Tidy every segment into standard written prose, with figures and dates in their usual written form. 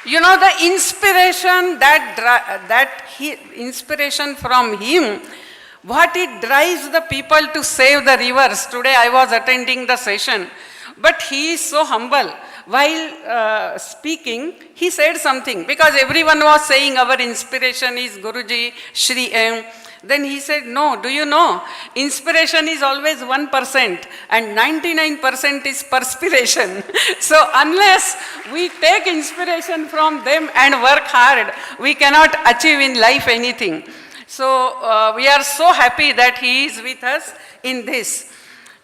You know, the inspiration inspiration from him, what it drives the people to save the rivers. Today I was attending the session, but he is so humble. While speaking, he said something, because everyone was saying our inspiration is Guruji, Shri M. Then he said, no, do you know, inspiration is always 1% and 99% is perspiration. So unless we take inspiration from them and work hard, we cannot achieve in life anything. So we are so happy that he is with us in this.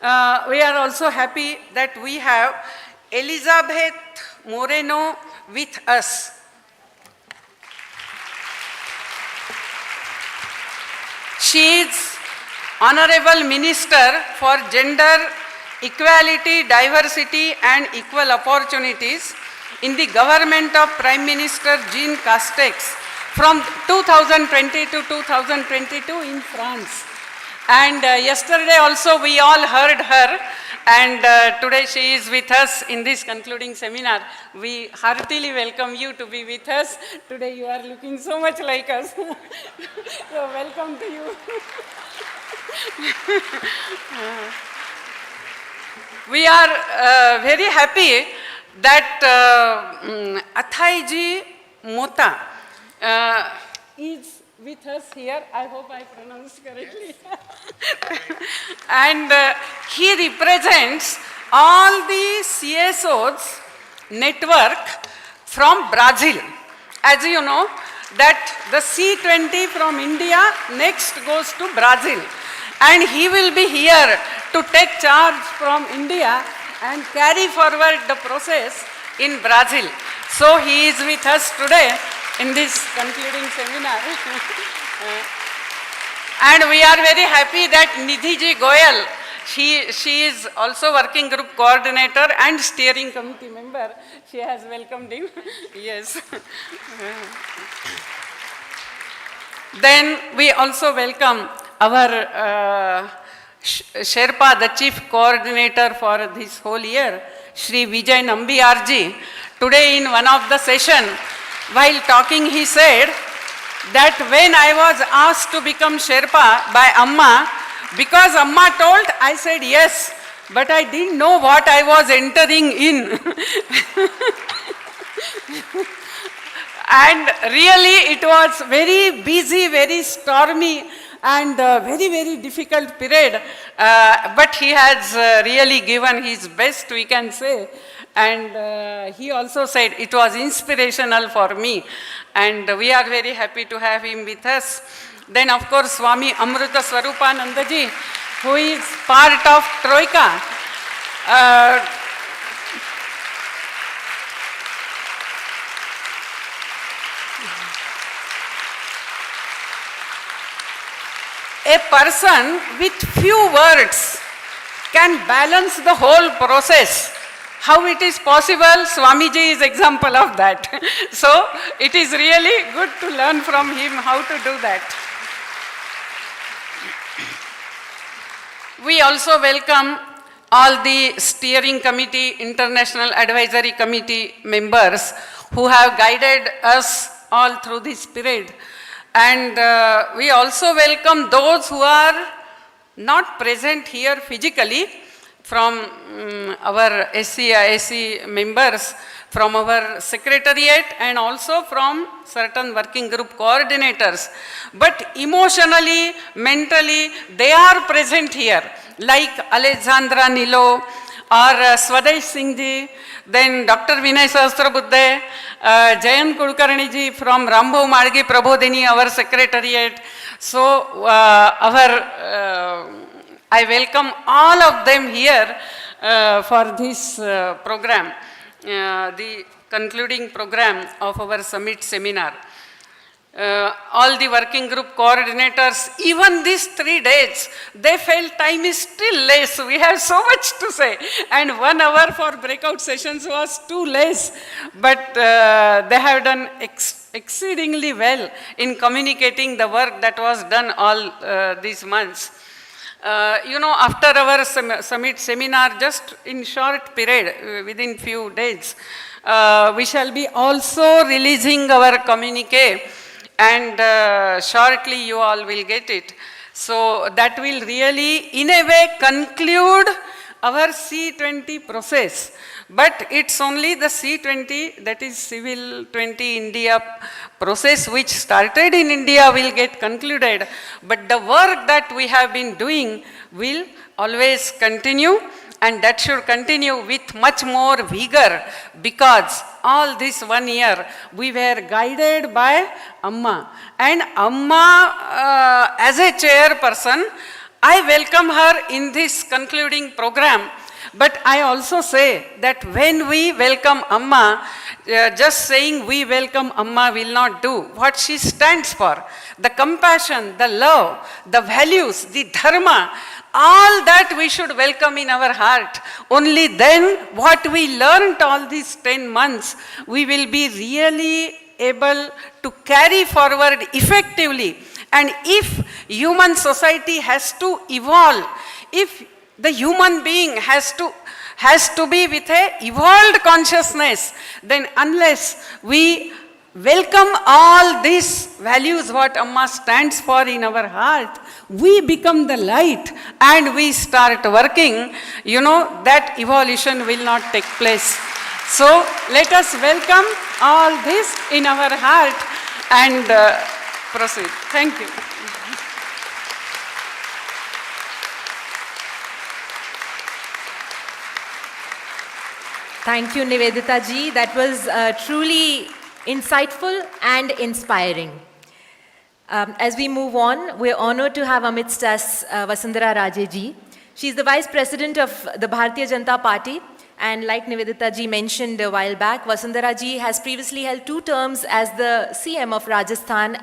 We are also happy that we have Elizabeth Moreno with us. She is Honorable Minister for Gender Equality, Diversity and Equal Opportunities in the government of Prime Minister Jean Castex from 2020 to 2022 in France. And yesterday also we all heard her, and today she is with us in this concluding seminar. We heartily welcome you to be with us. Today you are looking so much like us. So welcome to you. We are very happy that Athaiji Mota is with us here. I hope I pronounced correctly. And he represents all the CSOs network from Brazil. As you know, that the C20 from India next goes to Brazil. And he will be here to take charge from India and carry forward the process in Brazil. So he is with us today in this concluding seminar. And we are very happy that Nidhi Goyal, she is also working group coordinator and steering committee member. She has welcomed him. Yes. Then we also welcome our Sherpa, the chief coordinator for this whole year, Shri Vijay Nambiarji. Today in one of the session, while talking, he said that when I was asked to become Sherpa by Amma, because Amma told, I said yes, but I didn't know what I was entering in. And really it was very busy, very stormy and very, very difficult period. But he has really given his best, we can say. And he also said it was inspirational for me. And we are very happy to have him with us. Then of course Swami Amrita Swarupanandaji, who is part of Troika. A person with few words can balance the whole process. How it is possible? Swamiji is example of that. So it is really good to learn from him how to do that. We also welcome all the steering committee, international advisory committee members who have guided us all through this period. And we also welcome those who are not present here physically, from our SC members, from our secretariat, and also from certain working group coordinators. But emotionally, mentally, they are present here, like Alexandra Nilo or Swadesh Singh ji, then Dr. Vinay Sahasrabuddhe, Jayant Kulkarni ji from Rambho Margi Prabodhini, our secretariat. So I welcome all of them here for this program, the concluding program of our summit seminar. All the working group coordinators, even these 3 days, they felt time is still less. We have so much to say. And 1 hour for breakout sessions was too less. But they have done exceedingly well in communicating the work that was done all these months. After our summit seminar, just in short period, within few days, we shall be also releasing our communique, and shortly you all will get it. So that will really, in a way, conclude our C20 process. But it's only the C20, that is Civil 20 India process, which started in India, will get concluded. But the work that we have been doing will always continue, and that should continue with much more vigor, because all this 1 year we were guided by Amma. And Amma, as a chairperson, I welcome her in this concluding program. But I also say that when we welcome Amma, just saying we welcome Amma will not do. What she stands for, the compassion, the love, the values, the dharma, all that we should welcome in our heart. Only then what we learned all these 10 months, we will be really able to carry forward effectively. And if human society has to evolve, if the human being has to be with a evolved consciousness, then unless we welcome all these values what Amma stands for in our heart, we become the light and we start working, that evolution will not take place. So let us welcome all this in our heart and proceed. Thank you. Thank you, Nivedita ji. That was truly insightful and inspiring. As we move on, we're honored to have amidst us Vasundhara Raje ji. She's the Vice President of the Bharatiya Janata Party. And like Nivedita ji mentioned a while back, Vasundhara ji has previously held 2 terms as the CM of Rajasthan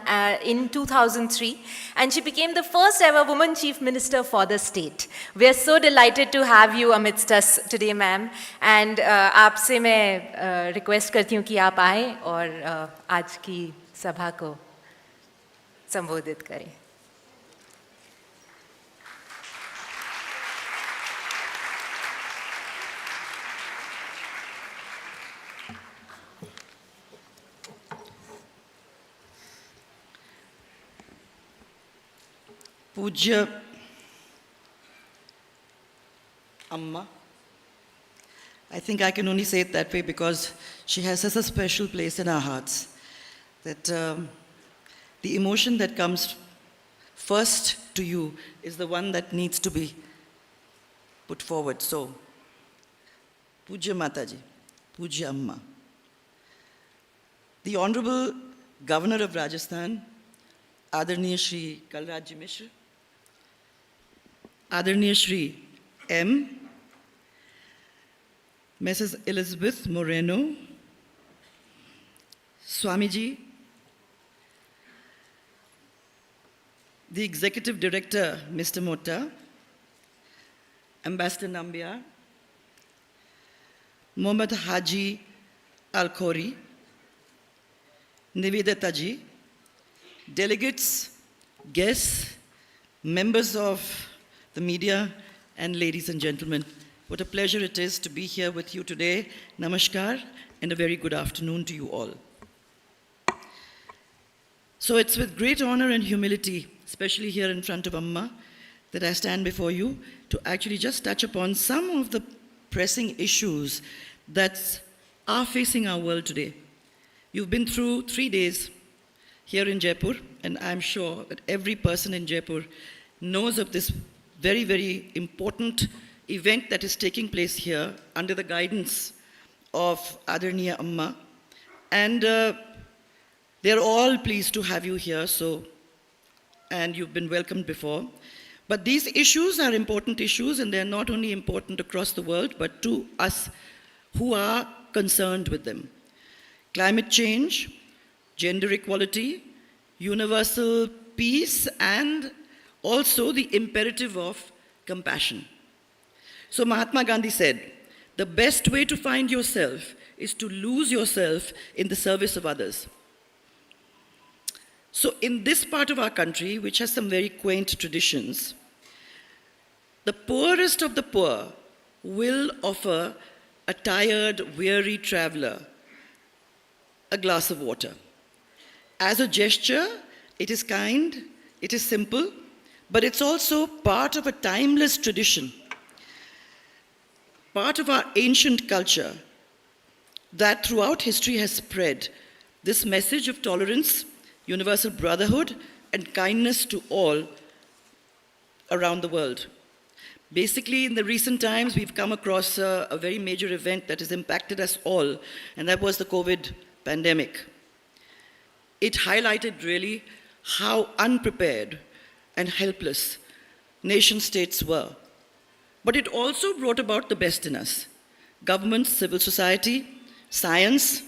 in 2003. And she became the first ever woman Chief Minister for the state. We are so delighted to have you amidst us today, ma'am. And आपसे मैं request करती हूँ कि आप आएँ और आज की सभा को संबोधित करें. Pujya Amma. I think I can only say it that way because she has such a special place in our hearts. That the emotion that comes first to you is the one that needs to be put forward. So, Pujya Mataji, Pujya Amma. The Honorable Governor of Rajasthan, Adarniya Shri Kalraj Mishra, Adarniya Shri M, Mrs. Elizabeth Moreno, Swamiji, the Executive Director, Mr. Mota, Ambassador Nambiar, Mohammad Haji Al-Khori, Nivedita ji, delegates, guests, members of the media, and ladies and gentlemen, what a pleasure it is to be here with you today. Namaskar, and a very good afternoon to you all. So it's with great honor and humility, especially here in front of Amma, that I stand before you to actually just touch upon some of the pressing issues that are facing our world today. You've been through 3 days here in Jaipur, and I'm sure that every person in Jaipur knows of this very, very important event that is taking place here under the guidance of Adarniya Amma. And they're all pleased to have you here, and you've been welcomed before. But these issues are important issues, and they're not only important across the world, but to us who are concerned with them. Climate change, gender equality, universal peace, and also the imperative of compassion. So Mahatma Gandhi said, the best way to find yourself is to lose yourself in the service of others. So in this part of our country, which has some very quaint traditions, the poorest of the poor will offer a tired, weary traveler a glass of water. As a gesture, it is kind, it is simple, but it's also part of a timeless tradition, part of our ancient culture that throughout history has spread this message of tolerance, universal brotherhood, and kindness to all around the world. Basically, in the recent times, we've come across a very major event that has impacted us all, and that was the COVID pandemic. It highlighted really how unprepared and helpless nation states were. But it also brought about the best in us. Governments, civil society, science,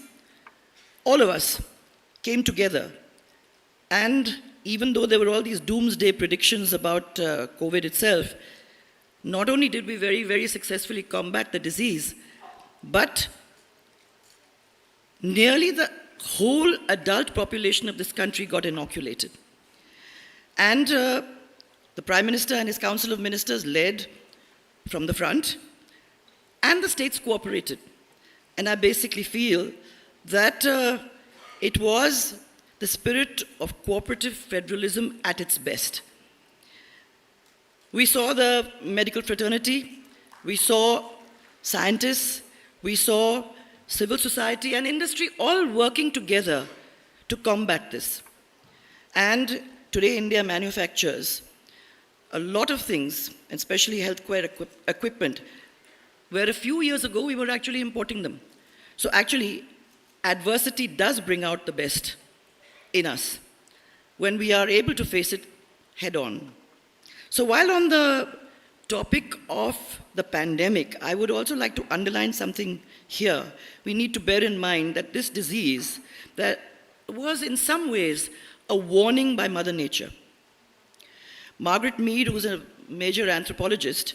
all of us came together. And even though there were all these doomsday predictions about COVID itself, not only did we very, very successfully combat the disease, but nearly the whole adult population of this country got inoculated. And the Prime Minister and his Council of Ministers led from the front, and the states cooperated. And I basically feel that it was the spirit of cooperative federalism at its best. We saw the medical fraternity, we saw scientists, we saw civil society and industry all working together to combat this. And today India manufactures a lot of things, especially healthcare equipment, where a few years ago we were actually importing them. So actually, adversity does bring out the best in us when we are able to face it head on. So while on the topic of the pandemic, I would also like to underline something here. We need to bear in mind that this disease that was in some ways a warning by Mother Nature. Margaret Mead, who was a major anthropologist,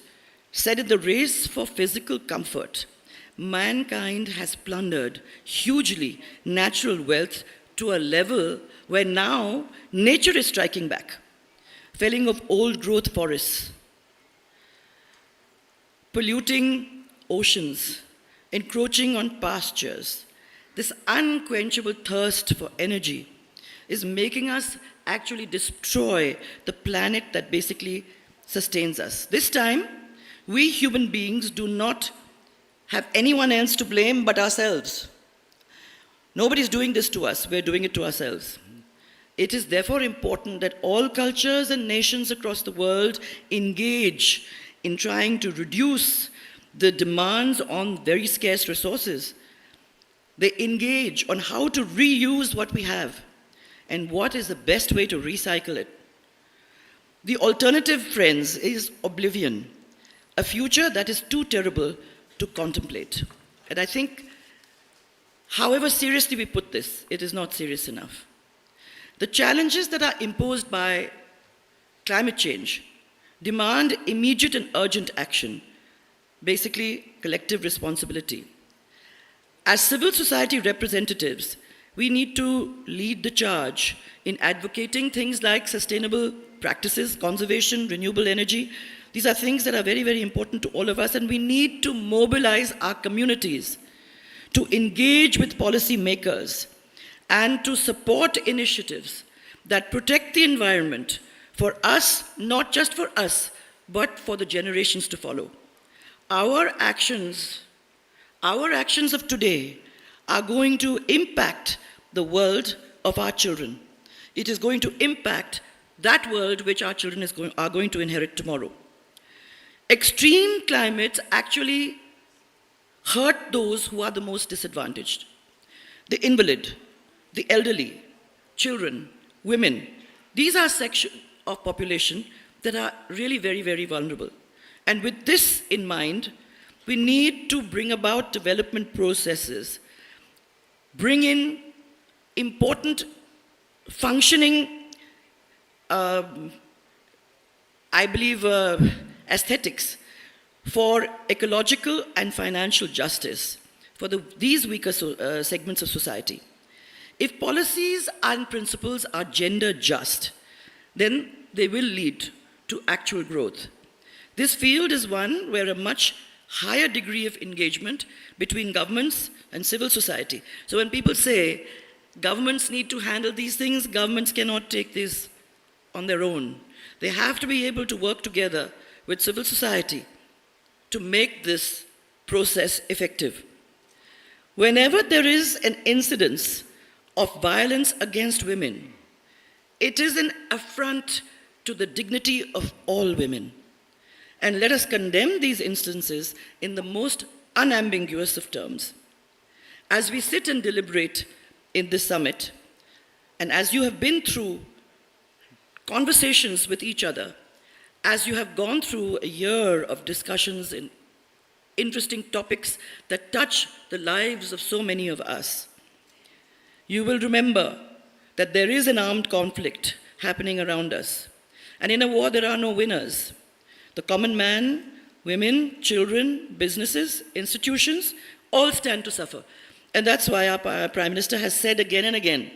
said in the race for physical comfort, mankind has plundered hugely natural wealth to a level where now nature is striking back, felling of old growth forests, polluting oceans, encroaching on pastures. This unquenchable thirst for energy is making us actually destroy the planet that basically sustains us. This time, we human beings do not have anyone else to blame but ourselves. Nobody's doing this to us, we're doing it to ourselves. It is therefore important that all cultures and nations across the world engage in trying to reduce the demands on very scarce resources. They engage on how to reuse what we have and what is the best way to recycle it. The alternative, friends, is oblivion, a future that is too terrible to contemplate. And I think, however seriously we put this, it is not serious enough. The challenges that are imposed by climate change demand immediate and urgent action, basically collective responsibility. As civil society representatives, we need to lead the charge in advocating things like sustainable practices, conservation, renewable energy. These are things that are very, very important to all of us, and we need to mobilize our communities to engage with policymakers and to support initiatives that protect the environment for us, not just for us, but for the generations to follow. Our actions of today are going to impact the world of our children. It is going to impact that world which our children are going to inherit tomorrow. Extreme climates actually hurt those who are the most disadvantaged. The invalid, the elderly, children, women. These are sections of population that are really very, very vulnerable. And with this in mind, we need to bring about development processes, bring in important functioning, aesthetics for ecological and financial justice for these weaker segments of society. If policies and principles are gender just, then they will lead to actual growth. This field is one where a much higher degree of engagement between governments and civil society. So when people say governments need to handle these things, governments cannot take this on their own. They have to be able to work together with civil society to make this process effective. Whenever there is an incidence of violence against women, it is an affront to the dignity of all women. And let us condemn these instances in the most unambiguous of terms. As we sit and deliberate in this summit, and as you have been through conversations with each other, as you have gone through a year of discussions in interesting topics that touch the lives of so many of us, you will remember that there is an armed conflict happening around us. And in a war, there are no winners. The common man, women, children, businesses, institutions, all stand to suffer. And that's why our Prime Minister has said again and again,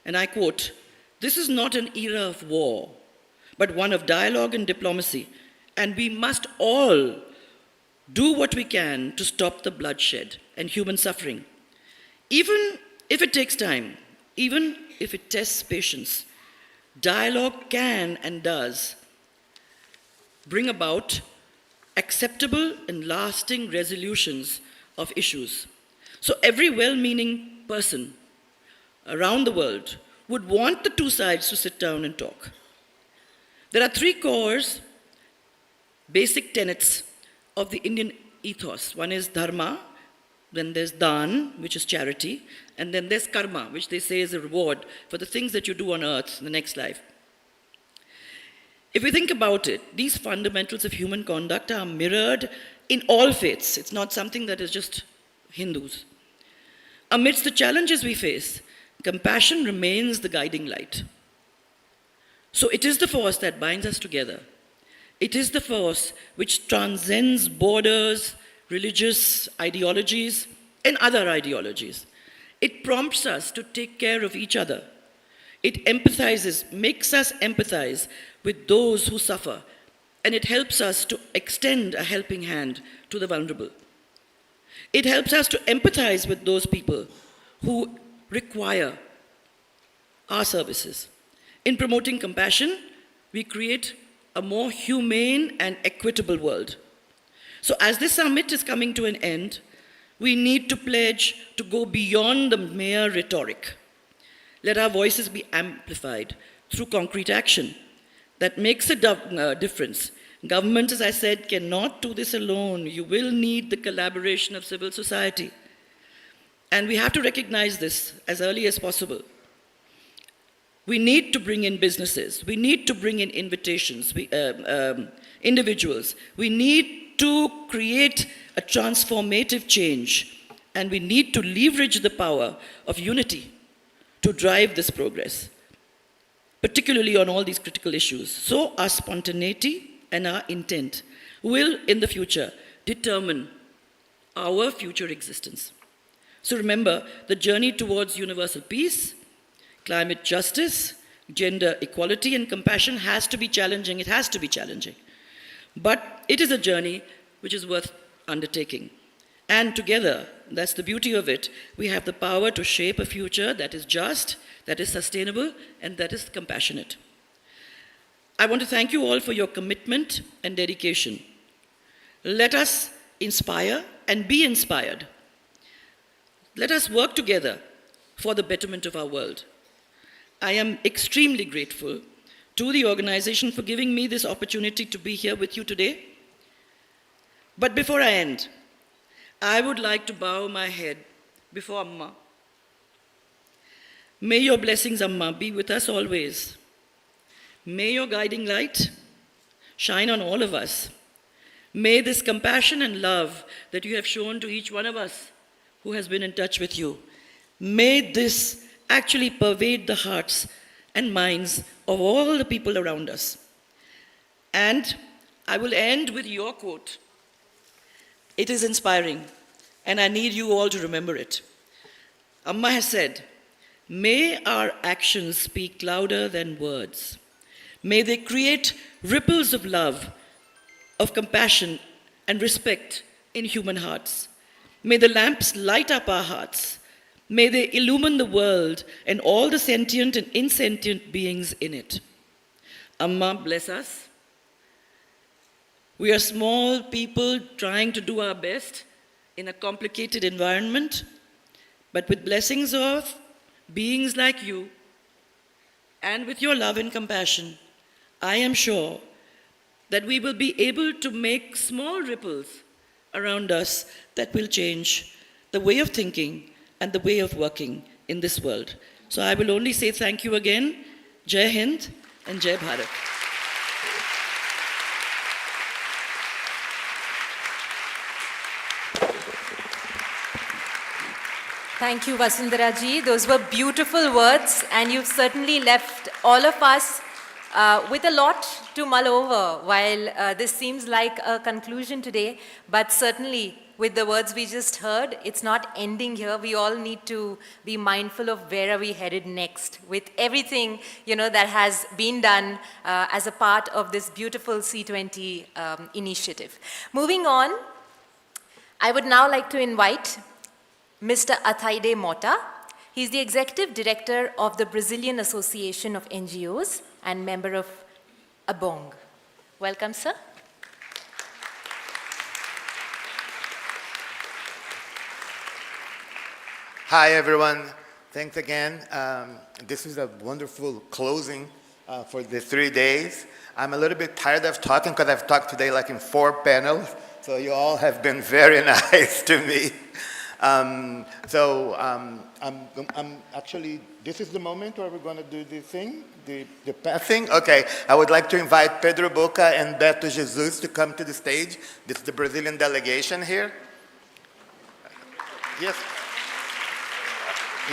and I quote, "This is not an era of war, but one of dialogue and diplomacy, and we must all do what we can to stop the bloodshed and human suffering. Even if it takes time, even if it tests patience, dialogue can and does bring about acceptable and lasting resolutions of issues." So every well-meaning person around the world would want the two sides to sit down and talk. There are three core basic tenets of the Indian ethos. One is dharma, then there's dan, which is charity, and then there's karma, which they say is a reward for the things that you do on earth in the next life. If we think about it, these fundamentals of human conduct are mirrored in all faiths. It's not something that is just Hindus. Amidst the challenges we face, compassion remains the guiding light. So it is the force that binds us together. It is the force which transcends borders, religious ideologies, and other ideologies. It prompts us to take care of each other. It empathizes, makes us empathize with those who suffer, and it helps us to extend a helping hand to the vulnerable. It helps us to empathize with those people who require our services. In promoting compassion, we create a more humane and equitable world. So as this summit is coming to an end, we need to pledge to go beyond the mere rhetoric. Let our voices be amplified through concrete action that makes a difference. Government, as I said, cannot do this alone. You will need the collaboration of civil society. And we have to recognize this as early as possible. We need to bring in businesses. We need to bring in invitations, individuals. We need to create a transformative change. And we need to leverage the power of unity to drive this progress, particularly on all these critical issues. So our spontaneity and our intent will, in the future, determine our future existence. So remember, the journey towards universal peace, climate justice, gender equality, and compassion has to be challenging. It has to be challenging. But it is a journey which is worth undertaking. And together, that's the beauty of it, we have the power to shape a future that is just, that is sustainable, and that is compassionate. I want to thank you all for your commitment and dedication. Let us inspire and be inspired. Let us work together for the betterment of our world. I am extremely grateful to the organization for giving me this opportunity to be here with you today. But before I end, I would like to bow my head before Amma. May your blessings, Amma, be with us always. May your guiding light shine on all of us. May this compassion and love that you have shown to each one of us who has been in touch with you, may this actually pervade the hearts and minds of all the people around us. And I will end with your quote. It is inspiring, and I need you all to remember it. Amma has said, "May our actions speak louder than words. May they create ripples of love of compassion and respect in human hearts. May the lamps light up our hearts. May they illumine the world and all the sentient and insentient beings in it. Amma, bless us. We are small people trying to do our best in a complicated environment, but with blessings of beings like you, and with your love and compassion, I am sure that we will be able to make small ripples around us that will change the way of thinking and the way of working in this world. So I will only say thank you again. Jai Hind and Jai Bharat. Thank you, Vasundhara ji. Those were beautiful words, and you've certainly left all of us with a lot to mull over while this seems like a conclusion today. But certainly, with the words we just heard, it's not ending here. We all need to be mindful of where are we headed next with everything, that has been done as a part of this beautiful C20 initiative. Moving on, I would now like to invite Mr. Athaide Mota. He's the Executive Director of the Brazilian Association of NGOs and member of ABONG. Welcome, sir. Hi, everyone. Thanks again. This is a wonderful closing for the 3 days. I'm a little bit tired of talking because I've talked today like in 4 panels, so you all have been very nice to me. I'm actually, this is the moment where we're going to do the thing, the passing. Okay, I would like to invite Pedro Boca and Beto Jesus to come to the stage. This is the Brazilian delegation here. Yes.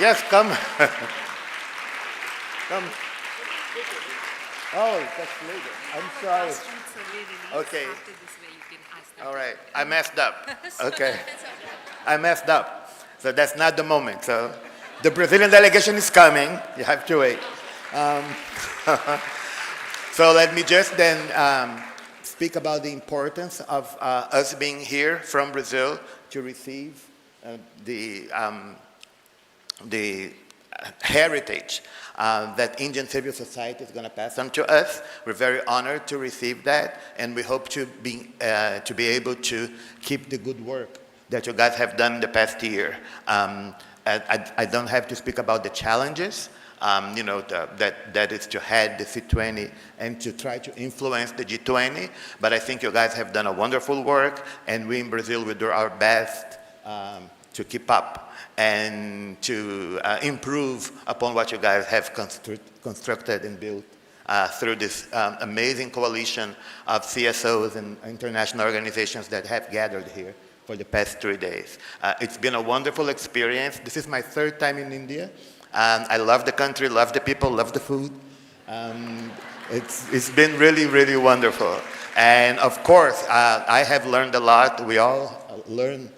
Yes, come. Come. Oh, that's later. I'm sorry. Okay. All right, I messed up. Okay. I messed up. So that's not the moment. So the Brazilian delegation is coming. You have to wait. So let me just then speak about the importance of us being here from Brazil to receive the heritage that Indian civil society is going to pass on to us. We're very honored to receive that, and we hope to be able to keep the good work that you guys have done in the past year. I don't have to speak about the challenges, that is to head the C20 and to try to influence the G20, but I think you guys have done a wonderful work, and we in Brazil will do our best to keep up and to improve upon what you guys have constructed and built through this amazing coalition of CSOs and international organizations that have gathered here for the past 3 days. It's been a wonderful experience. This is my 3rd time in India. I love the country, love the people, love the food. It's been really, really wonderful. And of course, I have learned a lot. We all learn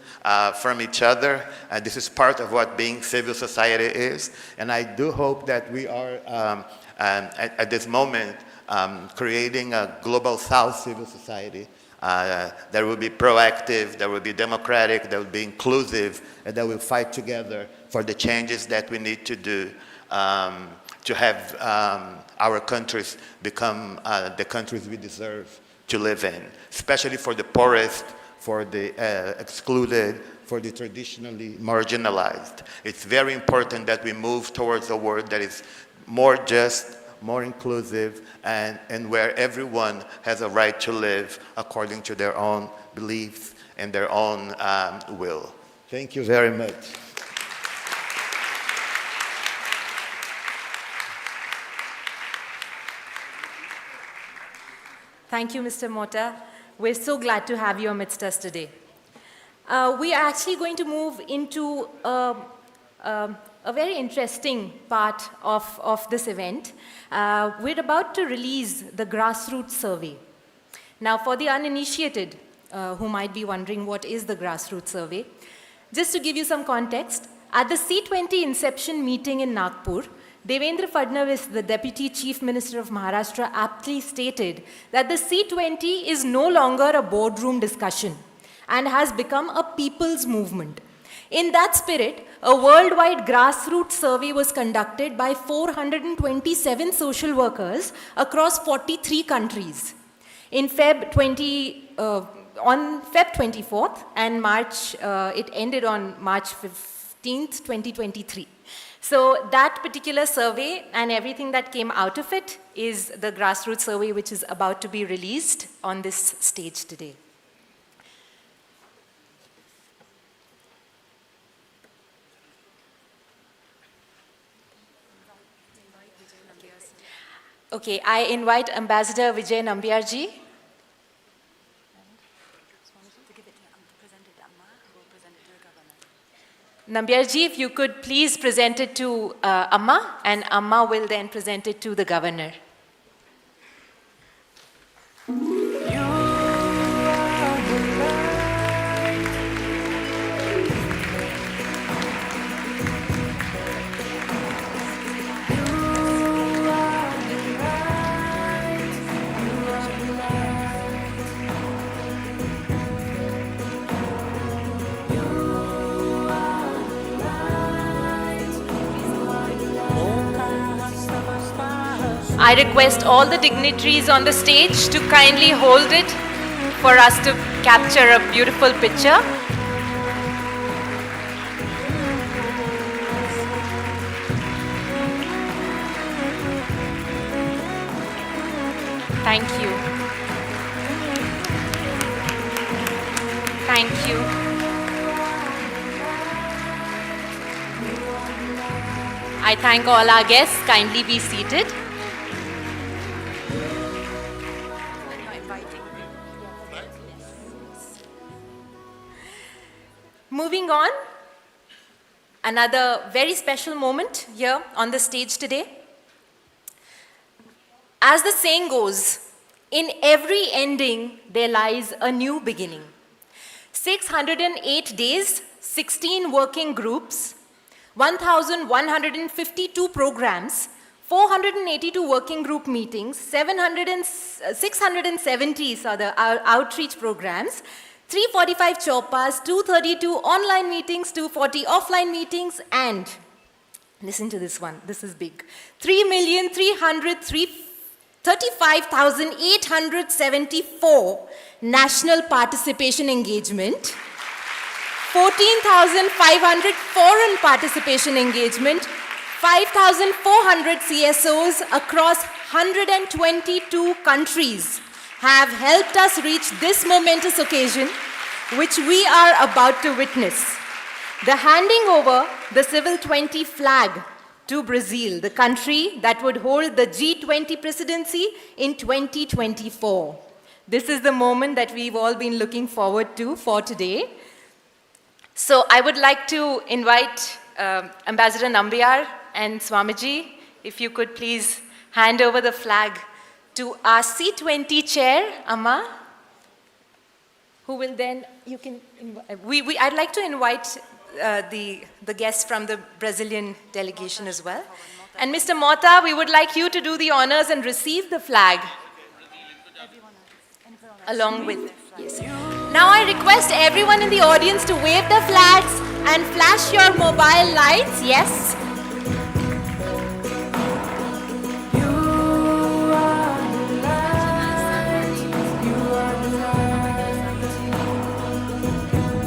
from each other. This is part of what being civil society is. And I do hope that we are, at this moment, creating a global South civil society that will be proactive, that will be democratic, that will be inclusive, and that will fight together for the changes that we need to do to have our countries become the countries we deserve to live in, especially for the poorest, for the excluded, for the traditionally marginalized. It's very important that we move towards a world that is more just, more inclusive, and where everyone has a right to live according to their own beliefs and their own will. Thank you very much. Thank you, Mr. Mota. We're so glad to have you amidst us today. We are actually going to move into a very interesting part of this event. We're about to release the Grassroots survey. Now, for the uninitiated who might be wondering what is the Grassroots survey, just to give you some context, at the C20 inception meeting in Nagpur, Devendra Fadnavis, the Deputy Chief Minister of Maharashtra, aptly stated that the C20 is no longer a boardroom discussion and has become a people's movement. In that spirit, a worldwide grassroots survey was conducted by 427 social workers across 43 countries. On Feb 24th and March, it ended on March 15th, 2023. So that particular survey and everything that came out of it is the Grassroots survey, which is about to be released on this stage today. Okay, I invite Ambassador Vijay Nambiarji. Nambiarji, if you could please present it to Amma, and Amma will then present it to the governor. I request all the dignitaries on the stage to kindly hold it for us to capture a beautiful picture. Thank you. Thank you. I thank all our guests. Kindly be seated. Moving on, another very special moment here on the stage today. As the saying goes, in every ending there lies a new beginning. 608 days, 16 working groups, 1,152 programs, 482 working group meetings, 670 outreach programs, 345 chopas, 232 online meetings, 240 offline meetings, and listen to this one, this is big, 3,335,874 national participation engagement, 14,500 foreign participation engagement, 5,400 CSOs across 122 countries have helped us reach this momentous occasion, which we are about to witness. The handing over the Civil 20 flag to Brazil, the country that would hold the G20 presidency in 2024. This is the moment that we've all been looking forward to for today. So I would like to invite Ambassador Nambiar and Swamiji, if you could please hand over the flag to our C20 chair, Amma, who will then, I'd like to invite the guests from the Brazilian delegation as well. And Mr. Mota, we would like you to do the honors and receive the flag along with, yes. Now I request everyone in the audience to wave the flags and flash your mobile lights, yes.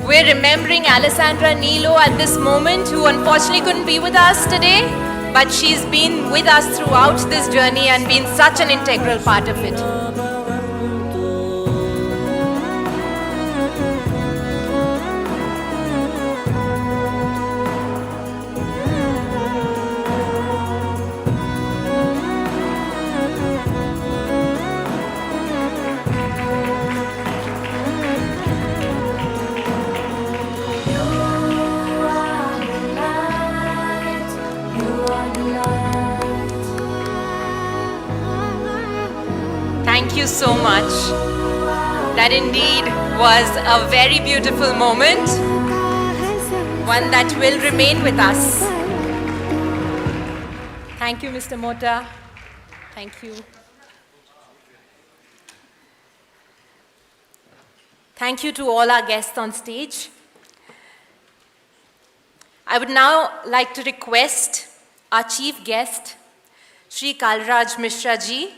We're remembering Alessandra Nilo at this moment, who unfortunately couldn't be with us today, but she's been with us throughout this journey and been such an integral part of it. Thank you so much. That indeed was a very beautiful moment, one that will remain with us. Thank you, Mr. Mota. Thank you. Thank you to all our guests on stage. I would now like to request our chief guest, Shri Kalraj Mishra ji.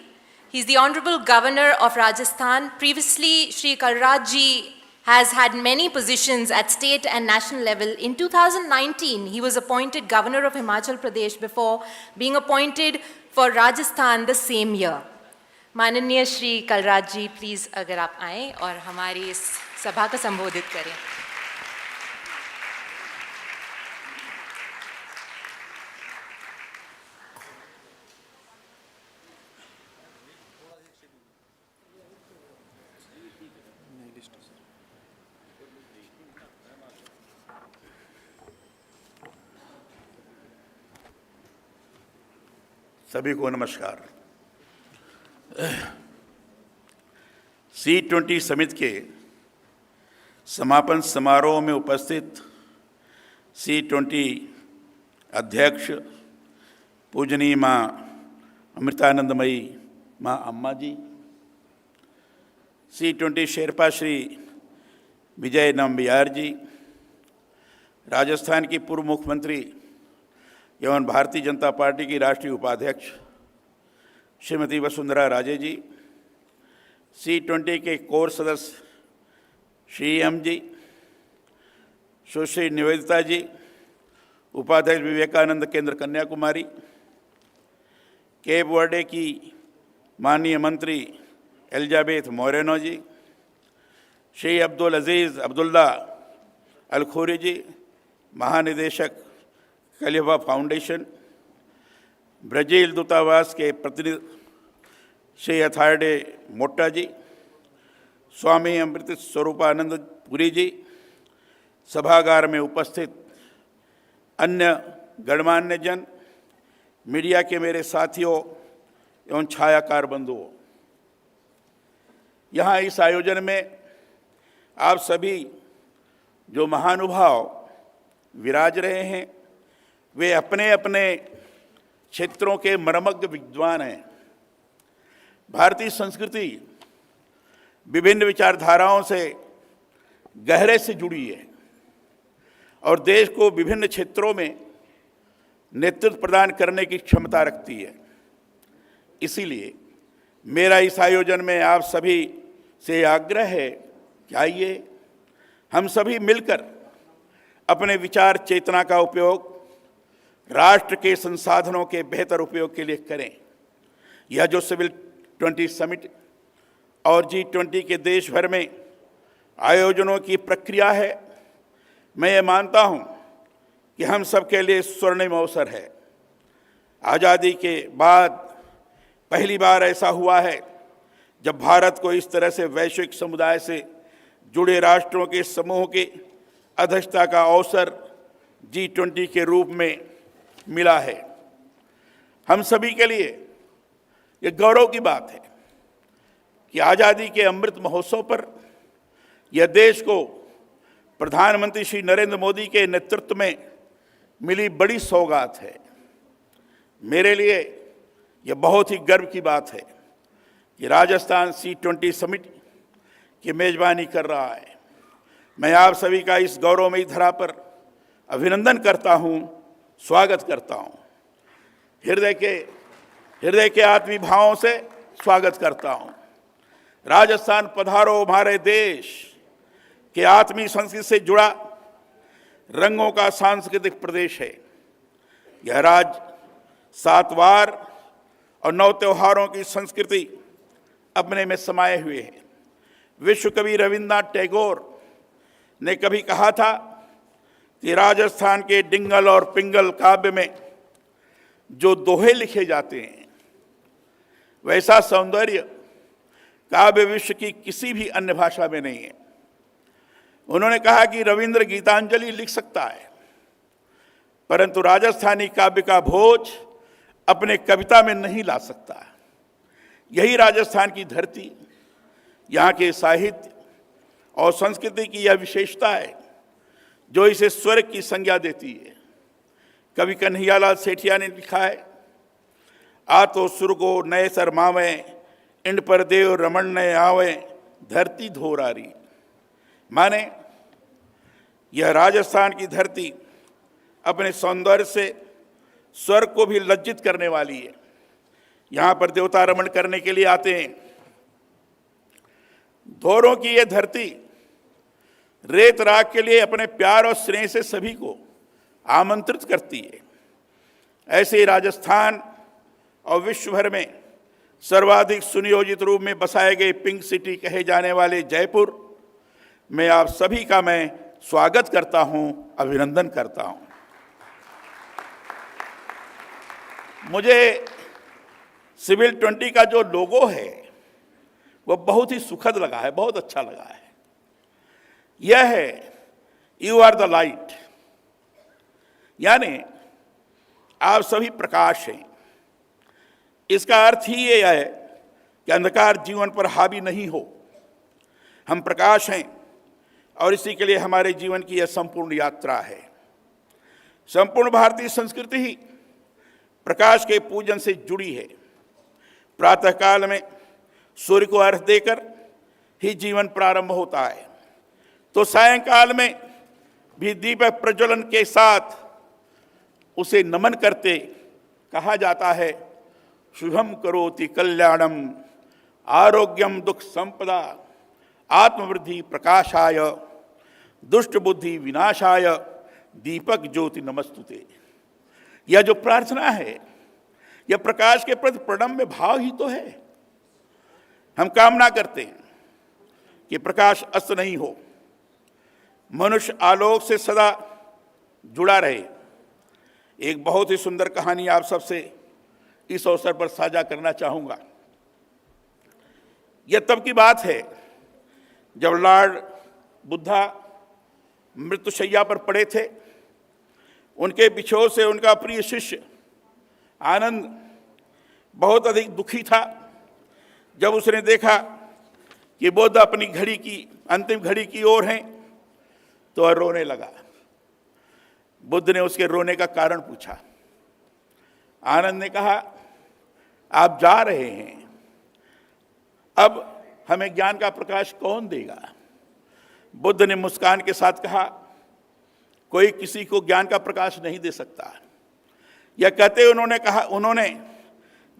He's the Honorable Governor of Rajasthan. Previously, Shri Kalraj ji has had many positions at state and national level. In 2019, he was appointed Governor of Himachal Pradesh before being appointed for Rajasthan the same year. माननीय श्री कलराज जी, please अगर आप आएँ और हमारी इस सभा को संबोधित करें। सभी को नमस्कार। C20 समिट के समापन समारोह में उपस्थित C20 अध्यक्ष पूजनीय माँ अमृतानंदमयी माँ अम्मा जी, C20 शेरपा श्री विजय नंबियार जी, राजस्थान की पूर्व मुख्यमंत्री एवं भारतीय जनता पार्टी की राष्ट्रीय उपाध्यक्ष श्रीमती वसुंधरा राजे जी, C20 के कोर सदस्य श्री एम जी, सुश्री निवेदिता जी, उपाध्यक्ष विवेकानंद केंद्र कन्याकुमारी, केप वर्डे की माननीय मंत्री एलिजाबेथ मोरेनो जी, श्री अब्दुल अजीज़ अब्दुल्ला अलखोरी जी, महानिदेशक खलीफा फाउंडेशन, ब्राज़ील दूतावास के प्रतिनिधि श्री अथार्डे मोट्टा जी, स्वामी अमृत स्वरूपानंद पुरी जी, सभागार में उपस्थित अन्य गणमान्य जन, मीडिया के मेरे साथियों एवं छायाकार बंधुओं, यहाँ इस आयोजन में आप सभी जो महानुभाव विराज रहे हैं, वे अपने अपने क्षेत्रों के मर्मज्ञ विद्वान हैं। भारतीय संस्कृति विभिन्न विचारधाराओं से गहरे से जुड़ी है और देश को विभिन्न क्षेत्रों में नेतृत्व प्रदान करने की क्षमता रखती है। इसीलिए मेरा इस आयोजन में आप सभी से आग्रह है कि आइए हम सभी मिलकर अपने विचार चेतना का उपयोग राष्ट्र के संसाधनों के बेहतर उपयोग के लिए करें। यह जो सिविल 20 समिट और G20 के देश भर में आयोजनों की प्रक्रिया है, मैं ये मानता हूं कि हम सब के लिए स्वर्णिम अवसर है। आज़ादी के बाद पहली बार ऐसा हुआ है जब भारत को इस तरह से वैश्विक समुदाय से जुड़े राष्ट्रों के समूह की अध्यक्षता का अवसर G20 के रूप में मिला है। हम सभी के लिए ये गौरव की बात है कि आज़ादी के अमृत महोत्सव पर यह देश को प्रधानमंत्री श्री नरेंद्र मोदी के नेतृत्व में मिली बड़ी सौगात है। मेरे लिए यह बहुत ही गर्व की बात है कि राजस्थान C20 समिट की मेजबानी कर रहा है। मैं आप सभी का इस गौरवमयी धरा पर अभिनंदन करता हूं, स्वागत करता हूं। हृदय के आत्मीय भावों से स्वागत करता हूं। राजस्थान पधारो, हमारे देश के आत्मीय संस्कृति से जुड़ा रंगों का सांस्कृतिक प्रदेश है। यह राज्य 7 वार और 9 त्योहारों की संस्कृति अपने में समाये हुए है। विश्व कवि रविन्द्रनाथ टैगोर ने कभी कहा था कि राजस्थान के डिंगल और पिंगल काव्य में जो दोहे लिखे जाते हैं, वैसा सौंदर्य काव्य विश्व की किसी भी अन्य भाषा में नहीं है। उन्होंने कहा कि रविंद्र गीतांजलि लिख सकता है, परंतु राजस्थानी काव्य का भोज अपने कविता में नहीं ला सकता। यही राजस्थान की धरती, यहाँ के साहित्य और संस्कृति की यह विशेषता है जो इसे स्वर्ग की संज्ञा देती है। कवि कन्हैयालाल सेठिया ने लिखा है आ तो सुर को नए सरमावे, इंड पर देव रमण नए आवे, धरती धोरारी। माने यह राजस्थान की धरती अपने सौंदर्य से स्वर्ग को भी लज्जित करने वाली है। यहाँ पर देवता रमण करने के लिए आते हैं। धोरों की यह धरती रेत राख के लिए अपने प्यार और स्नेह से सभी को आमंत्रित करती है। ऐसे ही राजस्थान और विश्व भर में सर्वाधिक सुनियोजित रूप में बसाए गए पिंक सिटी कहे जाने वाले जयपुर में आप सभी का मैं स्वागत करता हूं, अभिनंदन करता हूं। मुझे सिविल 20 का जो लोगो है वो बहुत ही सुखद लगा है, बहुत अच्छा लगा है। यह है यू आर द लाइट, यानी आप सभी प्रकाश हैं। इसका अर्थ ही यह है कि अंधकार जीवन पर हावी नहीं हो। हम प्रकाश हैं और इसी के लिए हमारे जीवन की यह संपूर्ण यात्रा है। संपूर्ण भारतीय संस्कृति ही प्रकाश के पूजन से जुड़ी है। प्रातःकाल में सूर्य को अर्घ्य देकर ही जीवन प्रारंभ होता है, तो सायंकाल में भी दीप प्रज्वलन के साथ उसे नमन करते कहा जाता है, शुभम करोति कल्याणम आरोग्यम दुख संपदा आत्मवृद्धि प्रकाशाय दुष्ट बुद्धि विनाशाय दीपक ज्योति नमस्तुते। यह जो प्रार्थना है यह प्रकाश के प्रति प्रणम्य भाव ही तो है। हम कामना करते हैं कि प्रकाश अस्त नहीं हो, मनुष्य आलोक से सदा जुड़ा रहे। एक बहुत ही सुंदर कहानी आप सबसे इस अवसर पर साझा करना चाहूंगा। यह तब की बात है जब लॉर्ड बुद्धा मृत्युशैया पर पड़े थे। उनके बिछोह से उनका प्रिय शिष्य आनंद बहुत अधिक दुखी था। जब उसने देखा कि बुद्ध अपनी घड़ी की अंतिम घड़ी की ओर हैं तो वह रोने लगा। बुद्ध ने उसके रोने का कारण पूछा। आनंद ने कहा, आप जा रहे हैं, अब हमें ज्ञान का प्रकाश कौन देगा? बुद्ध ने मुस्कान के साथ कहा, कोई किसी को ज्ञान का प्रकाश नहीं दे सकता। यह कहते उन्होंने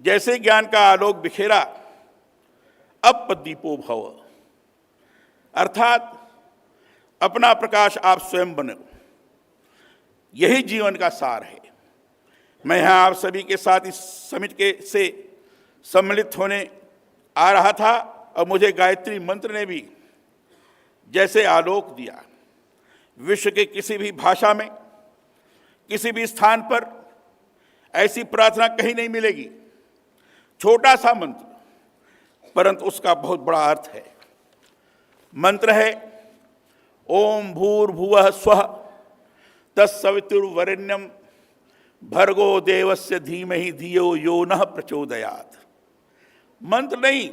जैसे ज्ञान का आलोक बिखेरा, अब दीपो भव, अर्थात अपना प्रकाश आप स्वयं बनो। यही जीवन का सार है। मैं यहाँ आप सभी के साथ इस समिट से सम्मिलित होने आ रहा था और मुझे गायत्री मंत्र ने भी जैसे आलोक दिया। विश्व के किसी भी भाषा में, किसी भी स्थान पर ऐसी प्रार्थना कहीं नहीं मिलेगी। छोटा सा मंत्र, परंतु उसका बहुत बड़ा अर्थ है। मंत्र है, ओम भूर्भुवः स्वः तत्सवितुर्वरेण्यं भर्गो देवस्य धीमहि धियो यो नः प्रचोदयात्। मंत्र नहीं,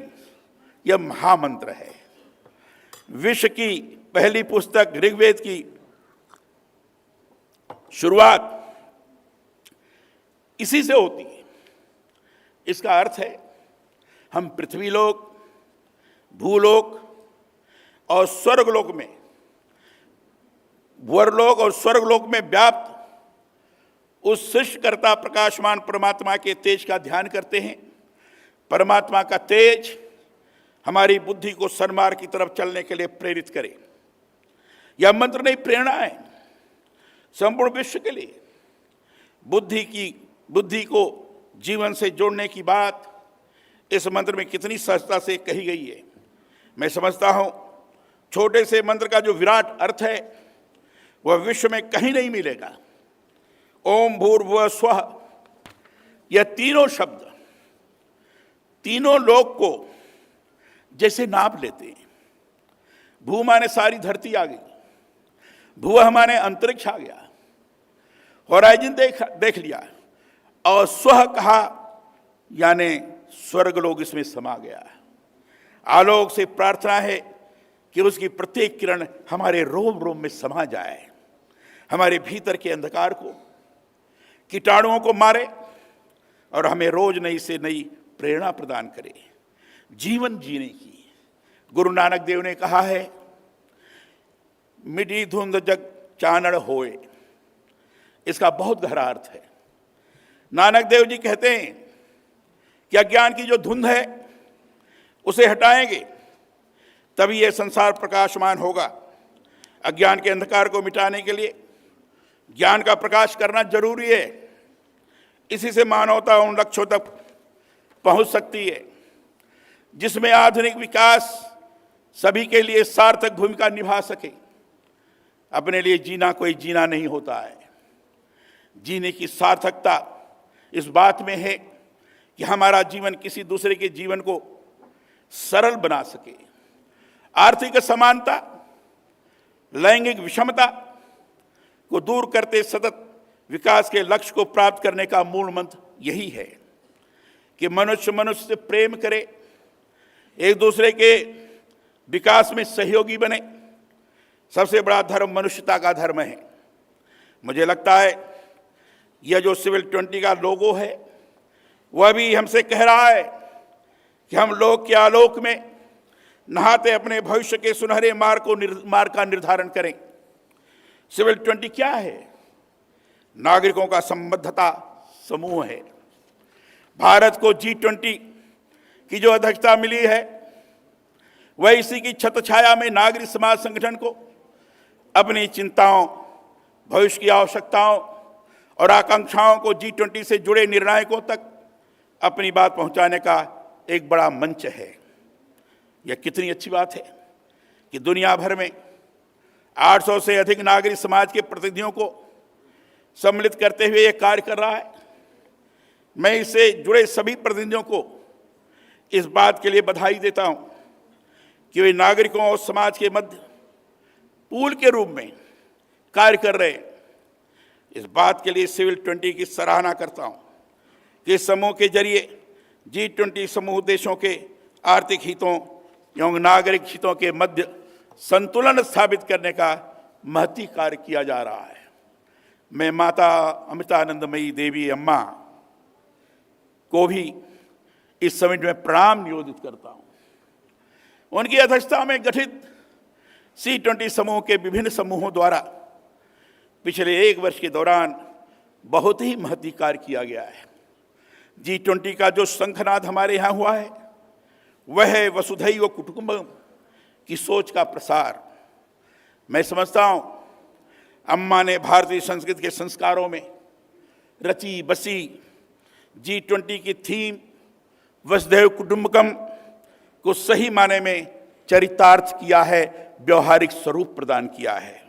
यह महामंत्र है। विश्व की पहली पुस्तक ऋग्वेद की शुरुआत इसी से होती है। इसका अर्थ है, हम पृथ्वीलोक, भूलोक और स्वर्गलोक में, वरलोक और स्वर्गलोक में व्याप्त उस सृष्टिकर्ता प्रकाशमान परमात्मा के तेज का ध्यान करते हैं। परमात्मा का तेज हमारी बुद्धि को सन्मार्ग की तरफ चलने के लिए प्रेरित करे। यह मंत्र नहीं, प्रेरणा है संपूर्ण विश्व के लिए। बुद्धि को जीवन से जोड़ने की बात इस मंत्र में कितनी सहजता से कही गई है। मैं समझता हूं छोटे से मंत्र का जो विराट अर्थ है वह विश्व में कहीं नहीं मिलेगा। ओम भूर्भुवः स्वः, यह तीनों शब्द तीनों लोक को जैसे नाप लेते हैं। भू माने सारी धरती आ गई, भुवः माने अंतरिक्ष आ गया, होराइजन देख लिया, और स्वः कहा यानी स्वर्गलोक इसमें समा गया। आलोक से प्रार्थना है कि उसकी प्रत्येक किरण हमारे रोम रोम में समा जाए, हमारे भीतर के अंधकार को, कीटाणुओं को मारे, और हमें रोज नई से नई प्रेरणा प्रदान करे जीवन जीने की। गुरु नानक देव ने कहा है, मिटी धुंध जग चानड़ होए। इसका बहुत गहरा अर्थ है। नानक देव जी कहते हैं कि अज्ञान की जो धुंध है उसे हटाएंगे तभी यह संसार प्रकाशमान होगा। अज्ञान के अंधकार को मिटाने के लिए ज्ञान का प्रकाश करना जरूरी है। इसी से मानवता उन लक्ष्यों तक पहुंच सकती है जिसमें आधुनिक विकास सभी के लिए सार्थक भूमिका निभा सके। अपने लिए जीना कोई जीना नहीं होता है। जीने की सार्थकता इस बात में है कि हमारा जीवन किसी दूसरे के जीवन को सरल बना सके। आर्थिक असमानता, लैंगिक विषमता को दूर करते सतत विकास के लक्ष्य को प्राप्त करने का मूल मंत्र यही है कि मनुष्य मनुष्य से प्रेम करे, एक दूसरे के विकास में सहयोगी बने। सबसे बड़ा धर्म मनुष्यता का धर्म है। मुझे लगता है यह जो सिविल 20 का लोगो है वह भी हमसे कह रहा है कि हम लोग के आलोक में नहाते अपने भविष्य के सुनहरे मार्ग का निर्धारण करें। सिविल 20 क्या है? नागरिकों का संबद्धता समूह है। भारत को G20 की जो अध्यक्षता मिली है वह इसी की छत्रछाया में नागरिक समाज संगठन को अपनी चिंताओं, भविष्य की आवश्यकताओं और आकांक्षाओं को G20 से जुड़े निर्णायकों तक अपनी बात पहुंचाने का एक बड़ा मंच है। यह कितनी अच्छी बात है कि दुनिया भर में 800 से अधिक नागरिक समाज के प्रतिनिधियों को सम्मिलित करते हुए यह कार्य कर रहा है। मैं इससे जुड़े सभी प्रतिनिधियों को इस बात के लिए बधाई देता हूं कि वे नागरिकों और समाज के मध्य पूल के रूप में कार्य कर रहे हैं। इस बात के लिए सिविल 20 की सराहना करता हूं कि इस समूह के जरिए G20 समूह देशों के आर्थिक हितों एवं नागरिक हितों के मध्य संतुलन स्थापित करने का महती कार्य किया जा रहा है। मैं माता अमृतानंदमयी देवी अम्मा को भी इस समिट में प्रणाम निवेदित करता हूं। उनकी अध्यक्षता में गठित C20 समूह के विभिन्न समूहों द्वारा पिछले 1 वर्ष के दौरान बहुत ही महती कार्य किया गया है। G20 का जो शंखनाद हमारे यहाँ हुआ है वह है वसुधैव कुटुंबकम की सोच का प्रसार। मैं समझता हूँ अम्मा ने भारतीय संस्कृति के संस्कारों में रची बसी G20 की थीम वसुधैव कुटुंबकम को सही माने में चरितार्थ किया है, व्यवहारिक स्वरूप प्रदान किया है।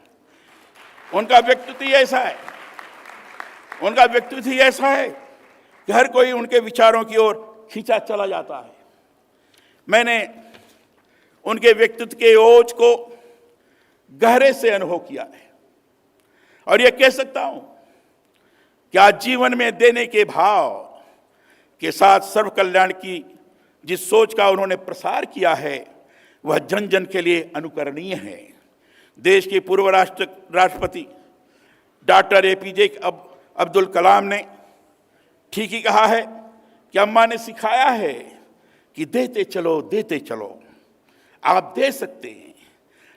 उनका व्यक्तित्व ऐसा है कि हर कोई उनके विचारों की ओर खींचा चला जाता है। मैंने उनके व्यक्तित्व के ओज को गहरे से अनुभव किया है और यह कह सकता हूं कि आज जीवन में देने के भाव के साथ सर्व कल्याण की जिस सोच का उन्होंने प्रसार किया है वह जन जन के लिए अनुकरणीय है। देश के पूर्व राष्ट्रपति डॉक्टर APJ अब्दुल कलाम ने ठीक ही कहा है कि अम्मा ने सिखाया है कि देते चलो। आप दे सकते हैं,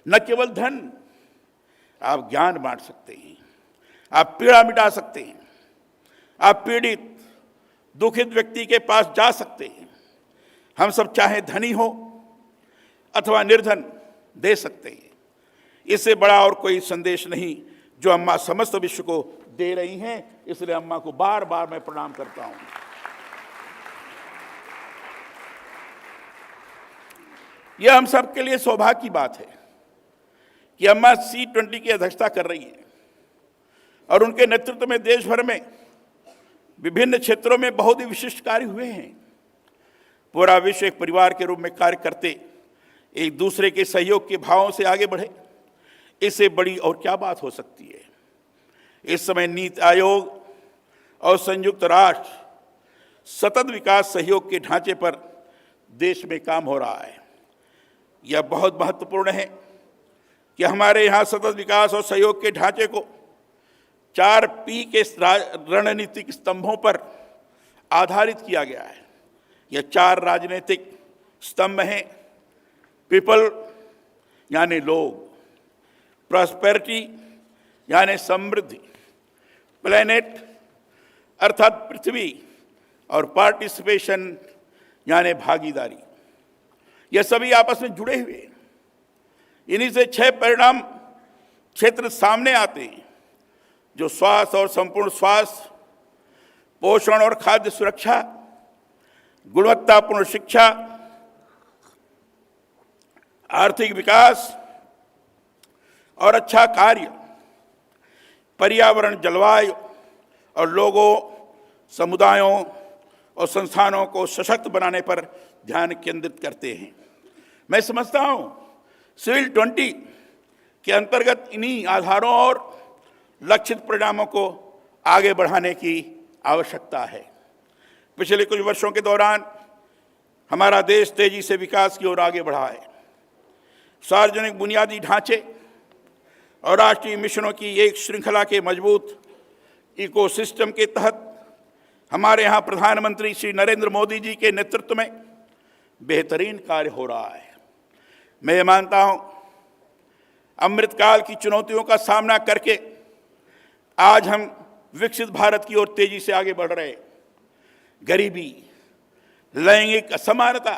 न केवल धन, आप ज्ञान बांट सकते हैं, आप पीड़ा मिटा सकते हैं, आप पीड़ित दुखित व्यक्ति के पास जा सकते हैं। हम सब चाहे धनी हो अथवा निर्धन दे सकते हैं। इससे बड़ा और कोई संदेश नहीं जो अम्मा समस्त विश्व को दे रही हैं। इसलिए अम्मा को बार बार मैं प्रणाम करता हूं। यह हम सब के लिए सौभाग्य की बात है कि अम्मा C20 की अध्यक्षता कर रही है और उनके नेतृत्व में देश भर में विभिन्न क्षेत्रों में बहुत ही विशिष्ट कार्य हुए हैं। पूरा विश्व एक परिवार के रूप में कार्य करते एक दूसरे के सहयोग के भावों से आगे बढ़े, इससे बड़ी और क्या बात हो सकती है। इस समय नीति आयोग और संयुक्त राष्ट्र सतत विकास सहयोग के ढांचे पर देश में काम हो रहा है। यह बहुत महत्वपूर्ण है कि हमारे यहाँ सतत विकास और सहयोग के ढांचे को 4P के रणनीतिक स्तंभों पर आधारित किया गया है। यह 4 राजनीतिक स्तंभ हैं। पीपल यानी लोग, प्रॉस्पेरिटी यानी समृद्धि, प्लेनेट अर्थात पृथ्वी, और पार्टिसिपेशन यानी भागीदारी। ये सभी आपस में जुड़े हुए हैं। इन्हीं से 6 परिणाम क्षेत्र सामने आते हैं, जो स्वास्थ्य और संपूर्ण स्वास्थ्य, पोषण और खाद्य सुरक्षा, गुणवत्तापूर्ण शिक्षा, आर्थिक विकास और अच्छा कार्य, पर्यावरण, जलवायु और लोगों, समुदायों और संस्थानों को सशक्त बनाने पर ध्यान केंद्रित करते हैं। मैं समझता हूं सिविल 20 के अंतर्गत इन्हीं आधारों और लक्षित परिणामों को आगे बढ़ाने की आवश्यकता है। पिछले कुछ वर्षों के दौरान हमारा देश तेजी से विकास की ओर आगे बढ़ा है। सार्वजनिक बुनियादी ढांचे और राष्ट्रीय मिशनों की एक श्रृंखला के मजबूत इकोसिस्टम के तहत हमारे यहाँ प्रधानमंत्री श्री नरेंद्र मोदी जी के नेतृत्व में बेहतरीन कार्य हो रहा है। मैं ये मानता हूँ अमृतकाल की चुनौतियों का सामना करके आज हम विकसित भारत की ओर तेजी से आगे बढ़ रहे हैं। गरीबी, लैंगिक असमानता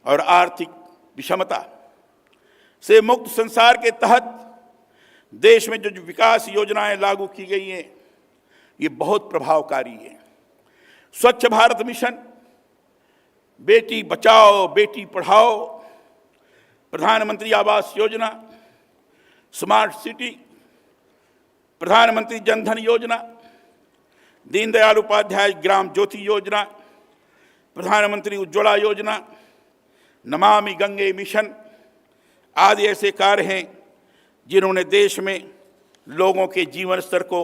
और आर्थिक विषमता से मुक्त संसार के तहत देश में जो विकास योजनाएं लागू की गई हैं, ये बहुत प्रभावकारी है। स्वच्छ भारत मिशन, बेटी बचाओ बेटी पढ़ाओ, प्रधानमंत्री आवास योजना, स्मार्ट सिटी, प्रधानमंत्री जन धन योजना, दीनदयाल उपाध्याय ग्राम ज्योति योजना, प्रधानमंत्री उज्ज्वला योजना, नमामि गंगे मिशन आदि ऐसे कार्य हैं जिन्होंने देश में लोगों के जीवन स्तर को